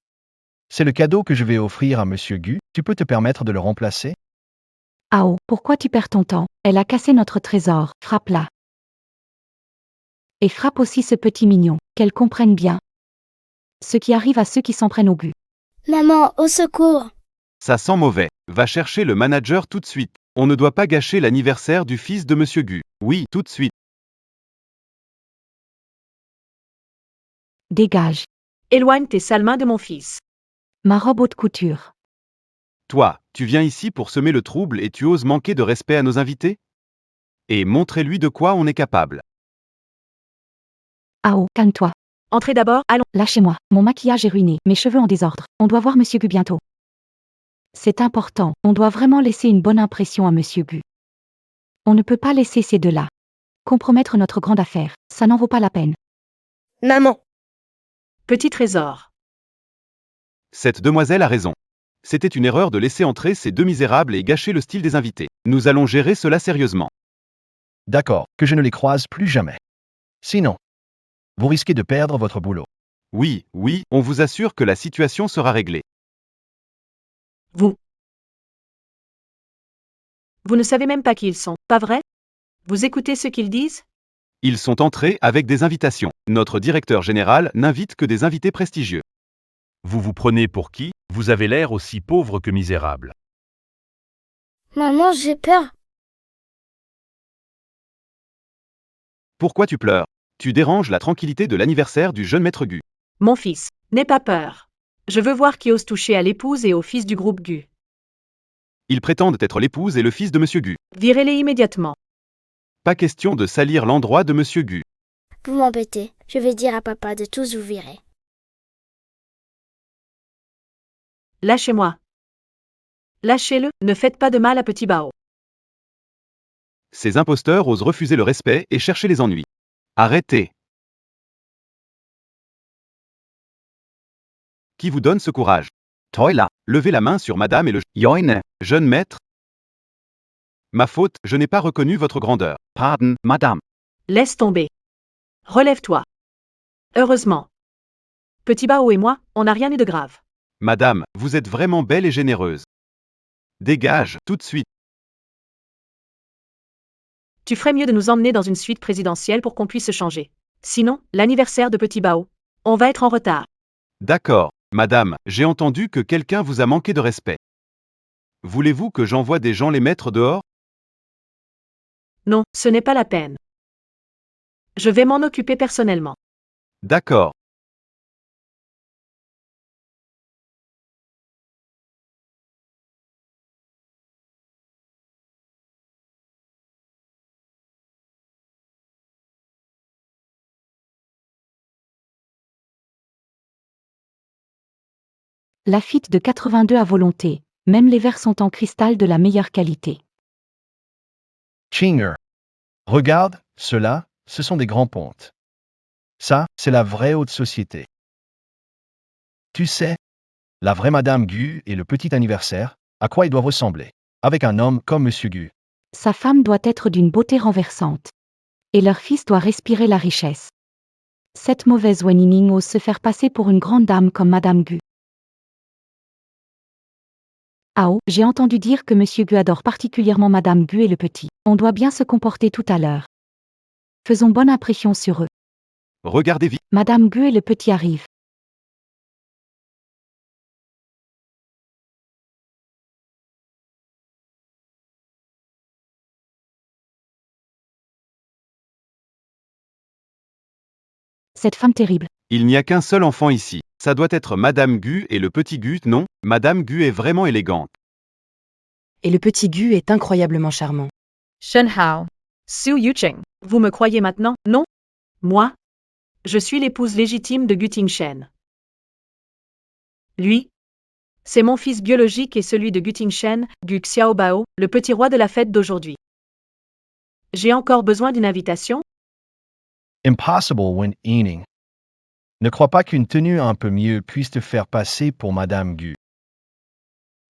C'est le cadeau que je vais offrir à Monsieur Gu. Tu peux te permettre de le remplacer? Ao, pourquoi tu perds ton temps? Elle a cassé notre trésor, frappe-la. Et frappe aussi ce petit mignon, qu'elle comprenne bien. Ce qui arrive à ceux qui s'en prennent au Gu. Maman, au secours. Ça sent mauvais. Va chercher le manager tout de suite. On ne doit pas gâcher l'anniversaire du fils de Monsieur Gu. Oui, tout de suite. Dégage. Éloigne tes sales mains de mon fils. Ma robe haute couture. Toi, tu viens ici pour semer le trouble et tu oses manquer de respect à nos invités? Et montrez-lui de quoi on est capable. Ao, calme-toi. Entrez d'abord, allons. Lâchez-moi, mon maquillage est ruiné, mes cheveux en désordre. On doit voir Monsieur Gu bientôt. C'est important, on doit vraiment laisser une bonne impression à Monsieur Gu. On ne peut pas laisser ces deux-là compromettre notre grande affaire, ça n'en vaut pas la peine. Maman. Petit trésor. Cette demoiselle a raison. C'était une erreur de laisser entrer ces deux misérables et gâcher le style des invités. Nous allons gérer cela sérieusement. D'accord, que je ne les croise plus jamais. Sinon, vous risquez de perdre votre boulot. Oui, on vous assure que la situation sera réglée. Vous ne savez même pas qui ils sont, pas vrai? Vous écoutez ce qu'ils disent? Ils sont entrés avec des invitations. Notre directeur général n'invite que des invités prestigieux. Vous vous prenez pour qui? Vous avez l'air aussi pauvre que misérable. Maman, j'ai peur. Pourquoi tu pleures? Tu déranges la tranquillité de l'anniversaire du jeune maître Gu. Mon fils, n'aie pas peur. Je veux voir qui ose toucher à l'épouse et au fils du groupe Gu. Ils prétendent être l'épouse et le fils de Monsieur Gu. Virez-les immédiatement. Pas question de salir l'endroit de Monsieur Gu. Vous m'embêtez. Je vais dire à papa de tous vous virer. Lâchez-moi. Lâchez-le, ne faites pas de mal à Petit Bao. Ces imposteurs osent refuser le respect et chercher les ennuis. Arrêtez. Qui vous donne ce courage? Toila, levez la main sur madame et le jeune maître. Ma faute, je n'ai pas reconnu votre grandeur. Pardon, madame. Laisse tomber. Relève-toi. Heureusement. Petit Bao et moi, on n'a rien eu de grave. Madame, vous êtes vraiment belle et généreuse. Dégage, tout de suite. Tu ferais mieux de nous emmener dans une suite présidentielle pour qu'on puisse se changer. Sinon, l'anniversaire de Petit Bao, on va être en retard. D'accord, madame, j'ai entendu que quelqu'un vous a manqué de respect. Voulez-vous que j'envoie des gens les mettre dehors? Non, ce n'est pas la peine. Je vais m'en occuper personnellement. D'accord. Lafite de 82 à volonté. Même les verres sont en cristal de la meilleure qualité. Chinger. Regarde, ceux-là, ce sont des grands pontes. Ça, c'est la vraie haute société. Tu sais, la vraie Madame Gu et le petit anniversaire, à quoi ils doivent ressembler, avec un homme comme Monsieur Gu. Sa femme doit être d'une beauté renversante. Et leur fils doit respirer la richesse. Cette mauvaise Wen Yining ose se faire passer pour une grande dame comme Madame Gu. Ao, j'ai entendu dire que Monsieur Gu adore particulièrement Madame Gu et le petit. On doit bien se comporter tout à l'heure. Faisons bonne impression sur eux. Regardez vite. Madame Gu et le petit arrivent. Cette femme terrible. Il n'y a qu'un seul enfant ici. Ça doit être Madame Gu et le petit Gu, non? Madame Gu est vraiment élégante. Et le petit Gu est incroyablement charmant. Shen Hao. Su Yuqing. Vous me croyez maintenant, non? Moi? Je suis l'épouse légitime de Gu Tingshen. Lui? C'est mon fils biologique et celui de Gu Tingshen, Gu Xiaobao, le petit roi de la fête d'aujourd'hui. J'ai encore besoin d'une invitation? Impossible Wen Yining. Ne crois pas qu'une tenue un peu mieux puisse te faire passer pour Madame Gu.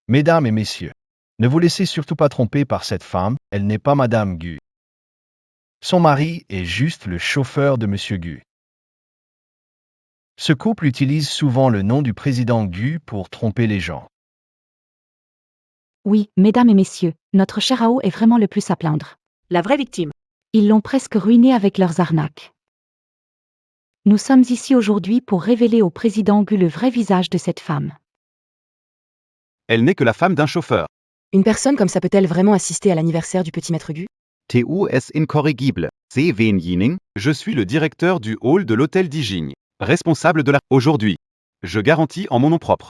Mesdames et messieurs, ne vous laissez surtout pas tromper par cette femme, elle n'est pas Madame Gu. Son mari est juste le chauffeur de Monsieur Gu. Ce couple utilise souvent le nom du président Gu pour tromper les gens. Oui, mesdames et messieurs, notre cher Ao est vraiment le plus à plaindre. La vraie victime. Ils l'ont presque ruiné avec leurs arnaques. Nous sommes ici aujourd'hui pour révéler au président Gu le vrai visage de cette femme. Elle n'est que la femme d'un chauffeur. Une personne comme ça peut-elle vraiment assister à l'anniversaire du petit maître Gu? TUS incorrigible. C'est Wen Yining. Je suis le directeur du hall de l'hôtel d'Ijing. Responsable de la... Aujourd'hui. Je garantis en mon nom propre.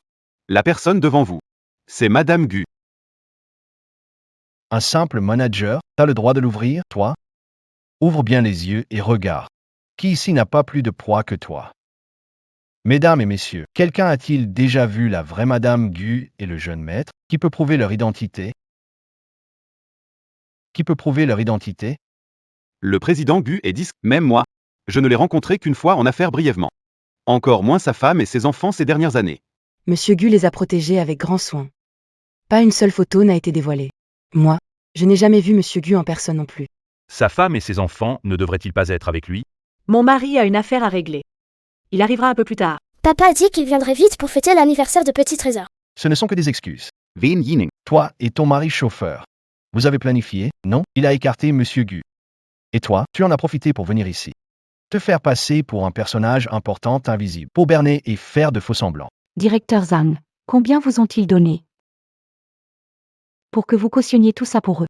La personne devant vous. C'est Madame Gu. Un simple manager, t'as le droit de l'ouvrir, toi? Ouvre bien les yeux et regarde. Qui ici n'a pas plus de poids que toi? Mesdames et messieurs, quelqu'un a-t-il déjà vu la vraie Madame Gu et le jeune maître? Qui peut prouver leur identité? Qui peut prouver leur identité? Le président Gu est disque, même moi. Je ne l'ai rencontré qu'une fois en affaires brièvement. Encore moins sa femme et ses enfants ces dernières années. Monsieur Gu les a protégés avec grand soin. Pas une seule photo n'a été dévoilée. Moi, je n'ai jamais vu Monsieur Gu en personne non plus. Sa femme et ses enfants ne devraient-ils pas être avec lui? Mon mari a une affaire à régler. Il arrivera un peu plus tard. Papa a dit qu'il viendrait vite pour fêter l'anniversaire de Petit Trésor. Ce ne sont que des excuses. Wen Yining. Toi et ton mari chauffeur. Vous avez planifié, non? Il a écarté Monsieur Gu. Et toi, tu en as profité pour venir ici. Te faire passer pour un personnage important invisible, pour berner et faire de faux semblants. Directeur Zhang, combien vous ont-ils donné? Pour que vous cautionniez tout ça pour eux.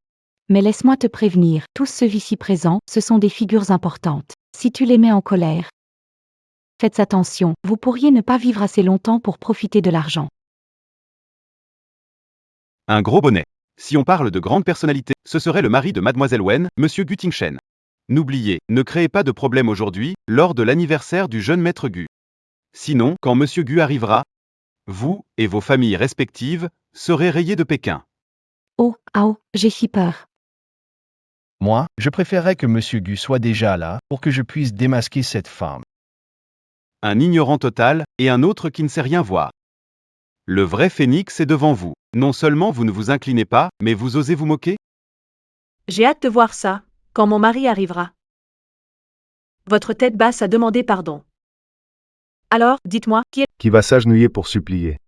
Mais laisse-moi te prévenir, tous ceux ici présents, ce sont des figures importantes. Si tu les mets en colère, faites attention, vous pourriez ne pas vivre assez longtemps pour profiter de l'argent. Un gros bonnet. Si on parle de grande personnalité, ce serait le mari de Mademoiselle Wen, Monsieur Gu Tingshen. N'oubliez, ne créez pas de problème aujourd'hui, lors de l'anniversaire du jeune maître Gu. Sinon, quand Monsieur Gu arrivera, vous, et vos familles respectives, serait rayé de Pékin. Oh, j'ai si peur. Moi, je préférerais que Monsieur Gu soit déjà là pour que je puisse démasquer cette femme. Un ignorant total et un autre qui ne sait rien voir. Le vrai phénix est devant vous. Non seulement vous ne vous inclinez pas, mais vous osez vous moquer? J'ai hâte de voir ça, quand mon mari arrivera. Votre tête basse a demandé pardon. Alors, dites-moi, Qui va s'agenouiller pour supplier?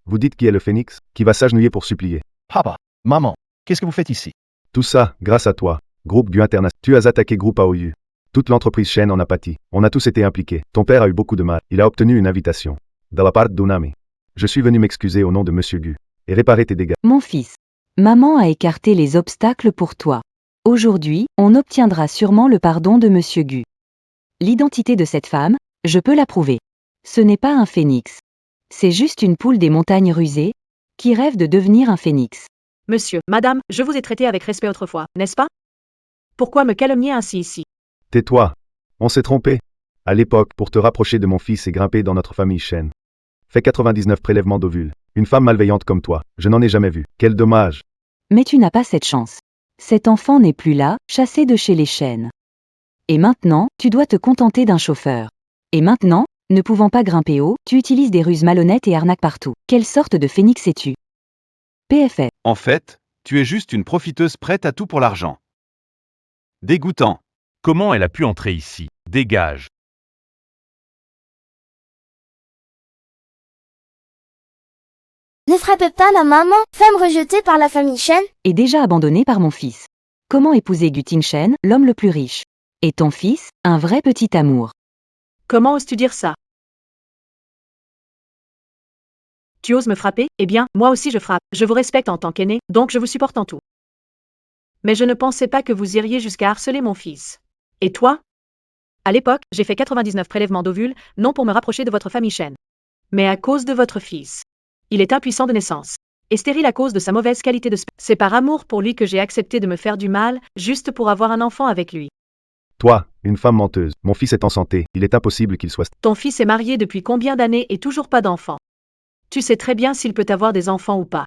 Vous dites qui est le phénix? Qui va s'agenouiller pour supplier? Papa, maman, qu'est-ce que vous faites ici? Tout ça, grâce à toi. Groupe Gu International. Tu as attaqué Groupe AOU. Toute l'entreprise Shen en a pâti. On a tous été impliqués. Ton père a eu beaucoup de mal. Il a obtenu une invitation. De la part d'Unami. Je suis venu m'excuser au nom de Monsieur Gu. Et réparer tes dégâts. Mon fils. Maman a écarté les obstacles pour toi. Aujourd'hui, on obtiendra sûrement le pardon de Monsieur Gu. L'identité de cette femme, je peux la prouver. Ce n'est pas un phénix. C'est juste une poule des montagnes rusées, qui rêve de devenir un phénix. monsieur, madame, je vous ai traité avec respect autrefois, n'est-ce pas? Pourquoi me calomnier ainsi ici? Tais-toi. On s'est trompé. À l'époque, pour te rapprocher de mon fils et grimper dans notre famille Shen. Fais 99 prélèvements d'ovules. Une femme malveillante comme toi, je n'en ai jamais vu. Quel dommage. Mais tu n'as pas cette chance. Cet enfant n'est plus là, chassé de chez les chênes. Et maintenant, tu dois te contenter d'un chauffeur. Et maintenant, ne pouvant pas grimper haut, tu utilises des ruses malhonnêtes et arnaques partout. Quelle sorte de phénix es-tu? PFF. En fait, tu es juste une profiteuse prête à tout pour l'argent. Dégoûtant. Comment elle a pu entrer ici? Dégage. Ne frappe pas ma maman, femme rejetée par la famille Shen. Et déjà abandonné par mon fils. Comment épouser Gu Tingshen, l'homme le plus riche? Et ton fils, un vrai petit amour. Comment oses-tu dire ça? Tu oses me frapper? Eh bien, moi aussi je frappe. Je vous respecte en tant qu'aîné, donc je vous supporte en tout. Mais je ne pensais pas que vous iriez jusqu'à harceler mon fils. Et toi? À l'époque, j'ai fait 99 prélèvements d'ovules, non pour me rapprocher de votre famille Shen, mais à cause de votre fils. Il est impuissant de naissance. Et stérile à cause de sa mauvaise qualité de C'est par amour pour lui que j'ai accepté de me faire du mal, juste pour avoir un enfant avec lui. Toi, une femme menteuse. Mon fils est en santé. Il est impossible qu'il soit... Ton fils est marié depuis combien d'années et toujours pas d'enfant? Tu sais très bien s'il peut avoir des enfants ou pas.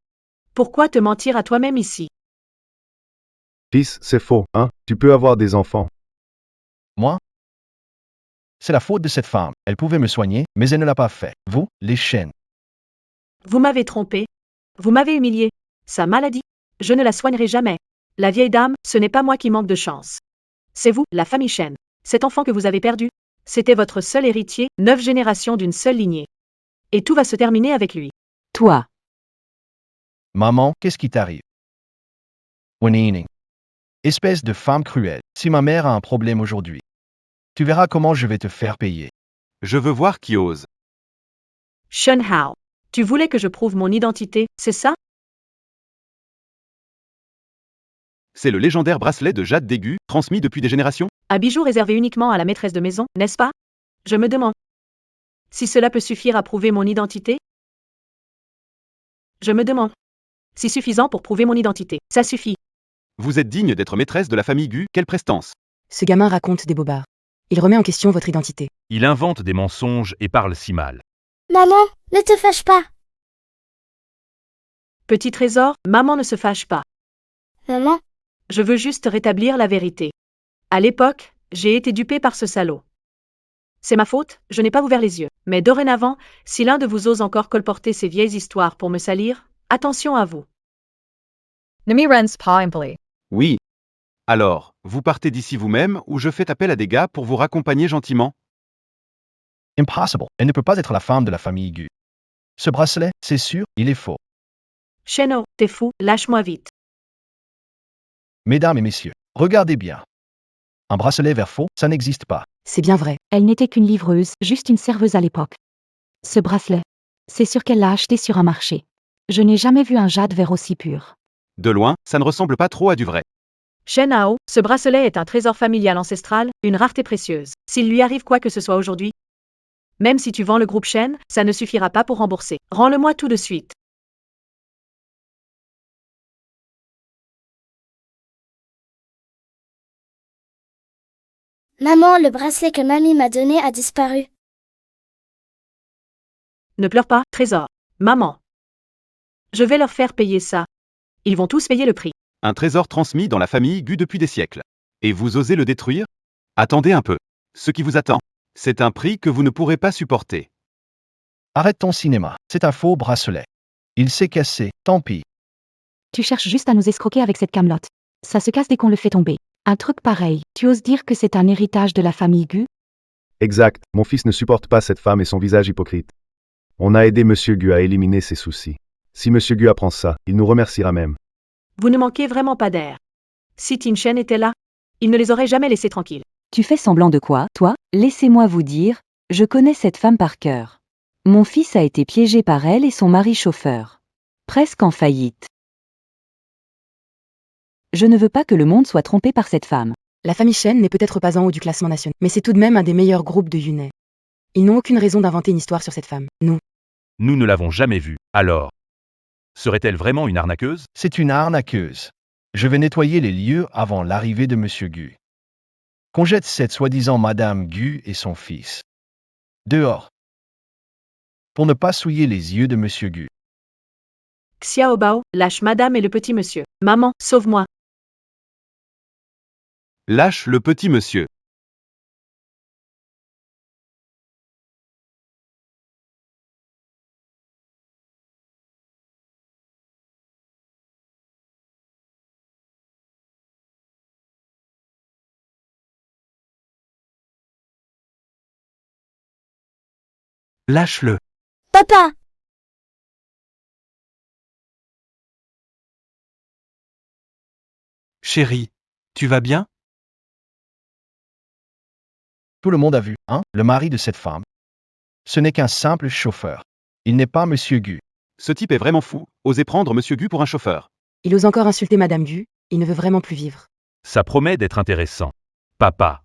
Pourquoi te mentir à toi-même ici? Fils, c'est faux, hein? Tu peux avoir des enfants. Moi? C'est la faute de cette femme. Elle pouvait me soigner, mais elle ne l'a pas fait. Vous, les chênes. Vous m'avez trompé. Vous m'avez humilié. Sa maladie, je ne la soignerai jamais. La vieille dame, ce n'est pas moi qui manque de chance. C'est vous, la famille Shen. Cet enfant que vous avez perdu, c'était votre seul héritier, 9 générations d'une seule lignée. Et tout va se terminer avec lui. Toi. Maman, qu'est-ce qui t'arrive? Wenining. Espèce de femme cruelle. Si ma mère a un problème aujourd'hui, tu verras comment je vais te faire payer. Je veux voir qui ose. Shen Hao. Tu voulais que je prouve mon identité, c'est ça? C'est le légendaire bracelet de Jade d'Aigu, transmis depuis des générations? Un bijou réservé uniquement à la maîtresse de maison, n'est-ce pas? Je me demande si cela peut suffire à prouver mon identité? Je me demande si suffisant pour prouver mon identité. Ça suffit. Vous êtes digne d'être maîtresse de la famille Gu, quelle prestance! Ce gamin raconte des bobards. Il remet en question votre identité. Il invente des mensonges et parle si mal. Maman, ne te fâche pas. Petit trésor, maman ne se fâche pas. Maman, Je veux juste rétablir la vérité. À l'époque, j'ai été dupée par ce salaud. C'est ma faute, je n'ai pas ouvert les yeux. Mais dorénavant, si l'un de vous ose encore colporter ces vieilles histoires pour me salir, attention à vous. Nami Rens Pa Impoli. Oui. Alors, vous partez d'ici vous-même ou je fais appel à des gars pour vous raccompagner gentiment? Impossible. Elle ne peut pas être la femme de la famille Gu. Ce bracelet, c'est sûr, il est faux. Sheno, t'es fou, lâche-moi vite. Mesdames et messieurs, regardez bien. Un bracelet vert faux, ça n'existe pas. C'est bien vrai. Elle n'était qu'une livreuse, juste une serveuse à l'époque. Ce bracelet. C'est sûr qu'elle l'a acheté sur un marché. Je n'ai jamais vu un jade vert aussi pur. De loin, ça ne ressemble pas trop à du vrai. Shen Hao, ce bracelet est un trésor familial ancestral, une rareté précieuse. S'il lui arrive quoi que ce soit aujourd'hui, même si tu vends le groupe Shen, ça ne suffira pas pour rembourser. Rends-le-moi tout de suite. maman, le bracelet que mamie m'a donné a disparu. Ne pleure pas, Trésor. Maman. Je vais leur faire payer ça. Ils vont tous payer le prix. Un trésor transmis dans la famille Gu depuis des siècles. Et vous osez le détruire? Attendez un peu. Ce qui vous attend, c'est un prix que vous ne pourrez pas supporter. Arrête ton cinéma. C'est un faux bracelet. Il s'est cassé, tant pis. Tu cherches juste à nous escroquer avec cette camelote. Ça se casse dès qu'on le fait tomber. Un truc pareil, tu oses dire que c'est un héritage de la famille Gu? Exact, mon fils ne supporte pas cette femme et son visage hypocrite. On a aidé Monsieur Gu à éliminer ses soucis. Si Monsieur Gu apprend ça, il nous remerciera même. Vous ne manquez vraiment pas d'air. Si Tin Shen était là, il ne les aurait jamais laissés tranquilles. Tu fais semblant de quoi, toi? Laissez-moi vous dire, je connais cette femme par cœur. Mon fils a été piégé par elle et son mari chauffeur. Presque en faillite. Je ne veux pas que le monde soit trompé par cette femme. La famille Shen n'est peut-être pas en haut du classement national, mais c'est tout de même un des meilleurs groupes de Yunai. Ils n'ont aucune raison d'inventer une histoire sur cette femme. Nous ne l'avons jamais vue, alors. Serait-elle vraiment une arnaqueuse? C'est une arnaqueuse. Je vais nettoyer les lieux avant l'arrivée de Monsieur Gu. Qu'on jette cette soi-disant Madame Gu et son fils. Dehors. Pour ne pas souiller les yeux de Monsieur Gu. Xiaobao, lâche madame et le petit monsieur. Maman, sauve-moi. Lâche le petit monsieur. Lâche-le. Papa! Chérie, tu vas bien? Tout le monde a vu, hein, le mari de cette femme. Ce n'est qu'un simple chauffeur. Il n'est pas Monsieur Gu. Ce type est vraiment fou, osez prendre Monsieur Gu pour un chauffeur. Il ose encore insulter Madame Gu, il ne veut vraiment plus vivre. Ça promet d'être intéressant. Papa.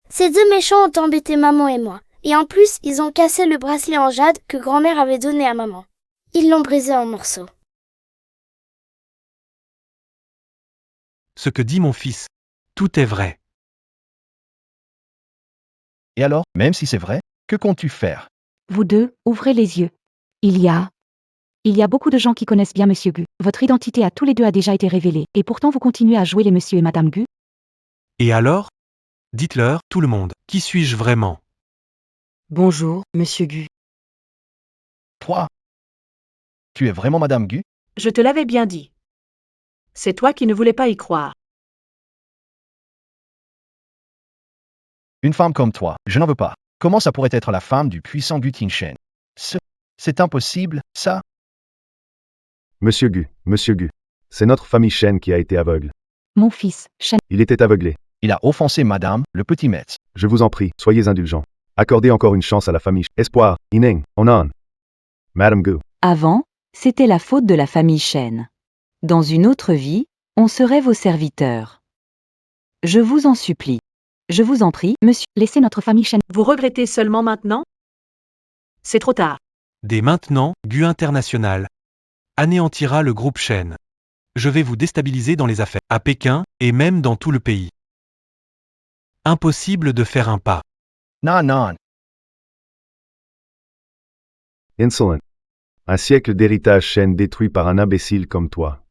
Ces deux méchants ont embêté maman et moi. Et en plus, ils ont cassé le bracelet en jade que grand-mère avait donné à maman. Ils l'ont brisé en morceaux. Ce que dit mon fils. Tout est vrai. Et alors, même si c'est vrai, que comptes-tu faire? Vous deux, ouvrez les yeux. Il y a beaucoup de gens qui connaissent bien Monsieur Gu. Votre identité à tous les deux a déjà été révélée, et pourtant vous continuez à jouer les Monsieur et Madame Gu? Et alors? Dites-leur, tout le monde, qui suis-je vraiment? Bonjour, Monsieur Gu. Toi? Tu es vraiment Madame Gu? Je te l'avais bien dit. C'est toi qui ne voulais pas y croire. Une femme comme toi, je n'en veux pas. Comment ça pourrait être la femme du puissant Gu Tin Shen? C'est impossible, ça? Monsieur Gu, c'est notre famille Shen qui a été aveugle. Mon fils, Shen. Il était aveuglé. Il a offensé Madame, le petit maître. Je vous en prie, soyez indulgents. Accordez encore une chance à la famille. Espoir, Ineng, Onan. Madame Gu. Avant, c'était la faute de la famille Shen. Dans une autre vie, on serait vos serviteurs. Je vous en supplie. Je vous en prie, monsieur, laissez notre famille Shen. Vous regrettez seulement maintenant? C'est trop tard. Dès maintenant, Gu International anéantira le groupe Shen. Je vais vous déstabiliser dans les affaires, à Pékin, et même dans tout le pays. Impossible de faire un pas. Non. Insolent. Un siècle d'héritage Shen détruit par un imbécile comme toi.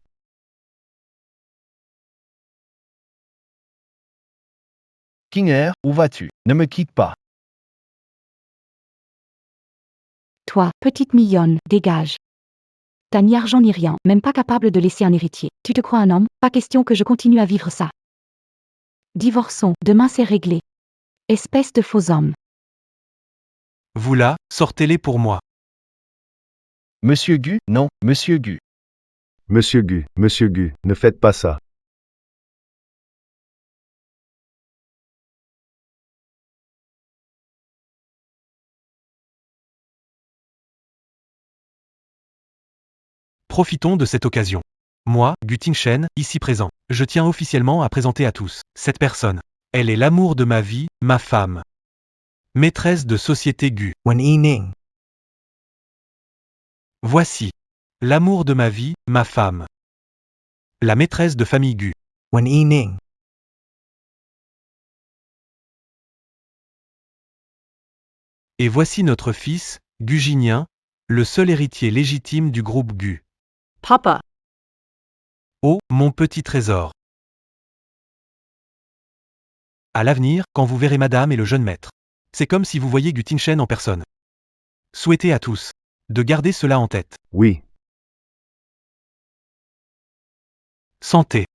King Air, où vas-tu? Ne me quitte pas. Toi, petite mignonne, dégage. T'as ni argent ni rien, même pas capable de laisser un héritier. Tu te crois un homme? Pas question que je continue à vivre ça. Divorçons, demain c'est réglé. Espèce de faux homme. Vous là, sortez-les pour moi. Monsieur Gu, non, Monsieur Gu. Monsieur Gu, ne faites pas ça. Profitons de cette occasion. Moi, Gu Tin Shen, ici présent, je tiens officiellement à présenter à tous cette personne. Elle est l'amour de ma vie, ma femme. Maîtresse de société Gu. Wen Yining. Voici. L'amour de ma vie, ma femme. La maîtresse de famille Gu. Wen Yining. Et voici notre fils, Gu Jinyan, le seul héritier légitime du groupe Gu. Papa. Oh, mon petit trésor. À l'avenir, quand vous verrez madame et le jeune maître. C'est comme si vous voyiez Gu Tingshen en personne. Souhaitez à tous de garder cela en tête. Oui. Santé.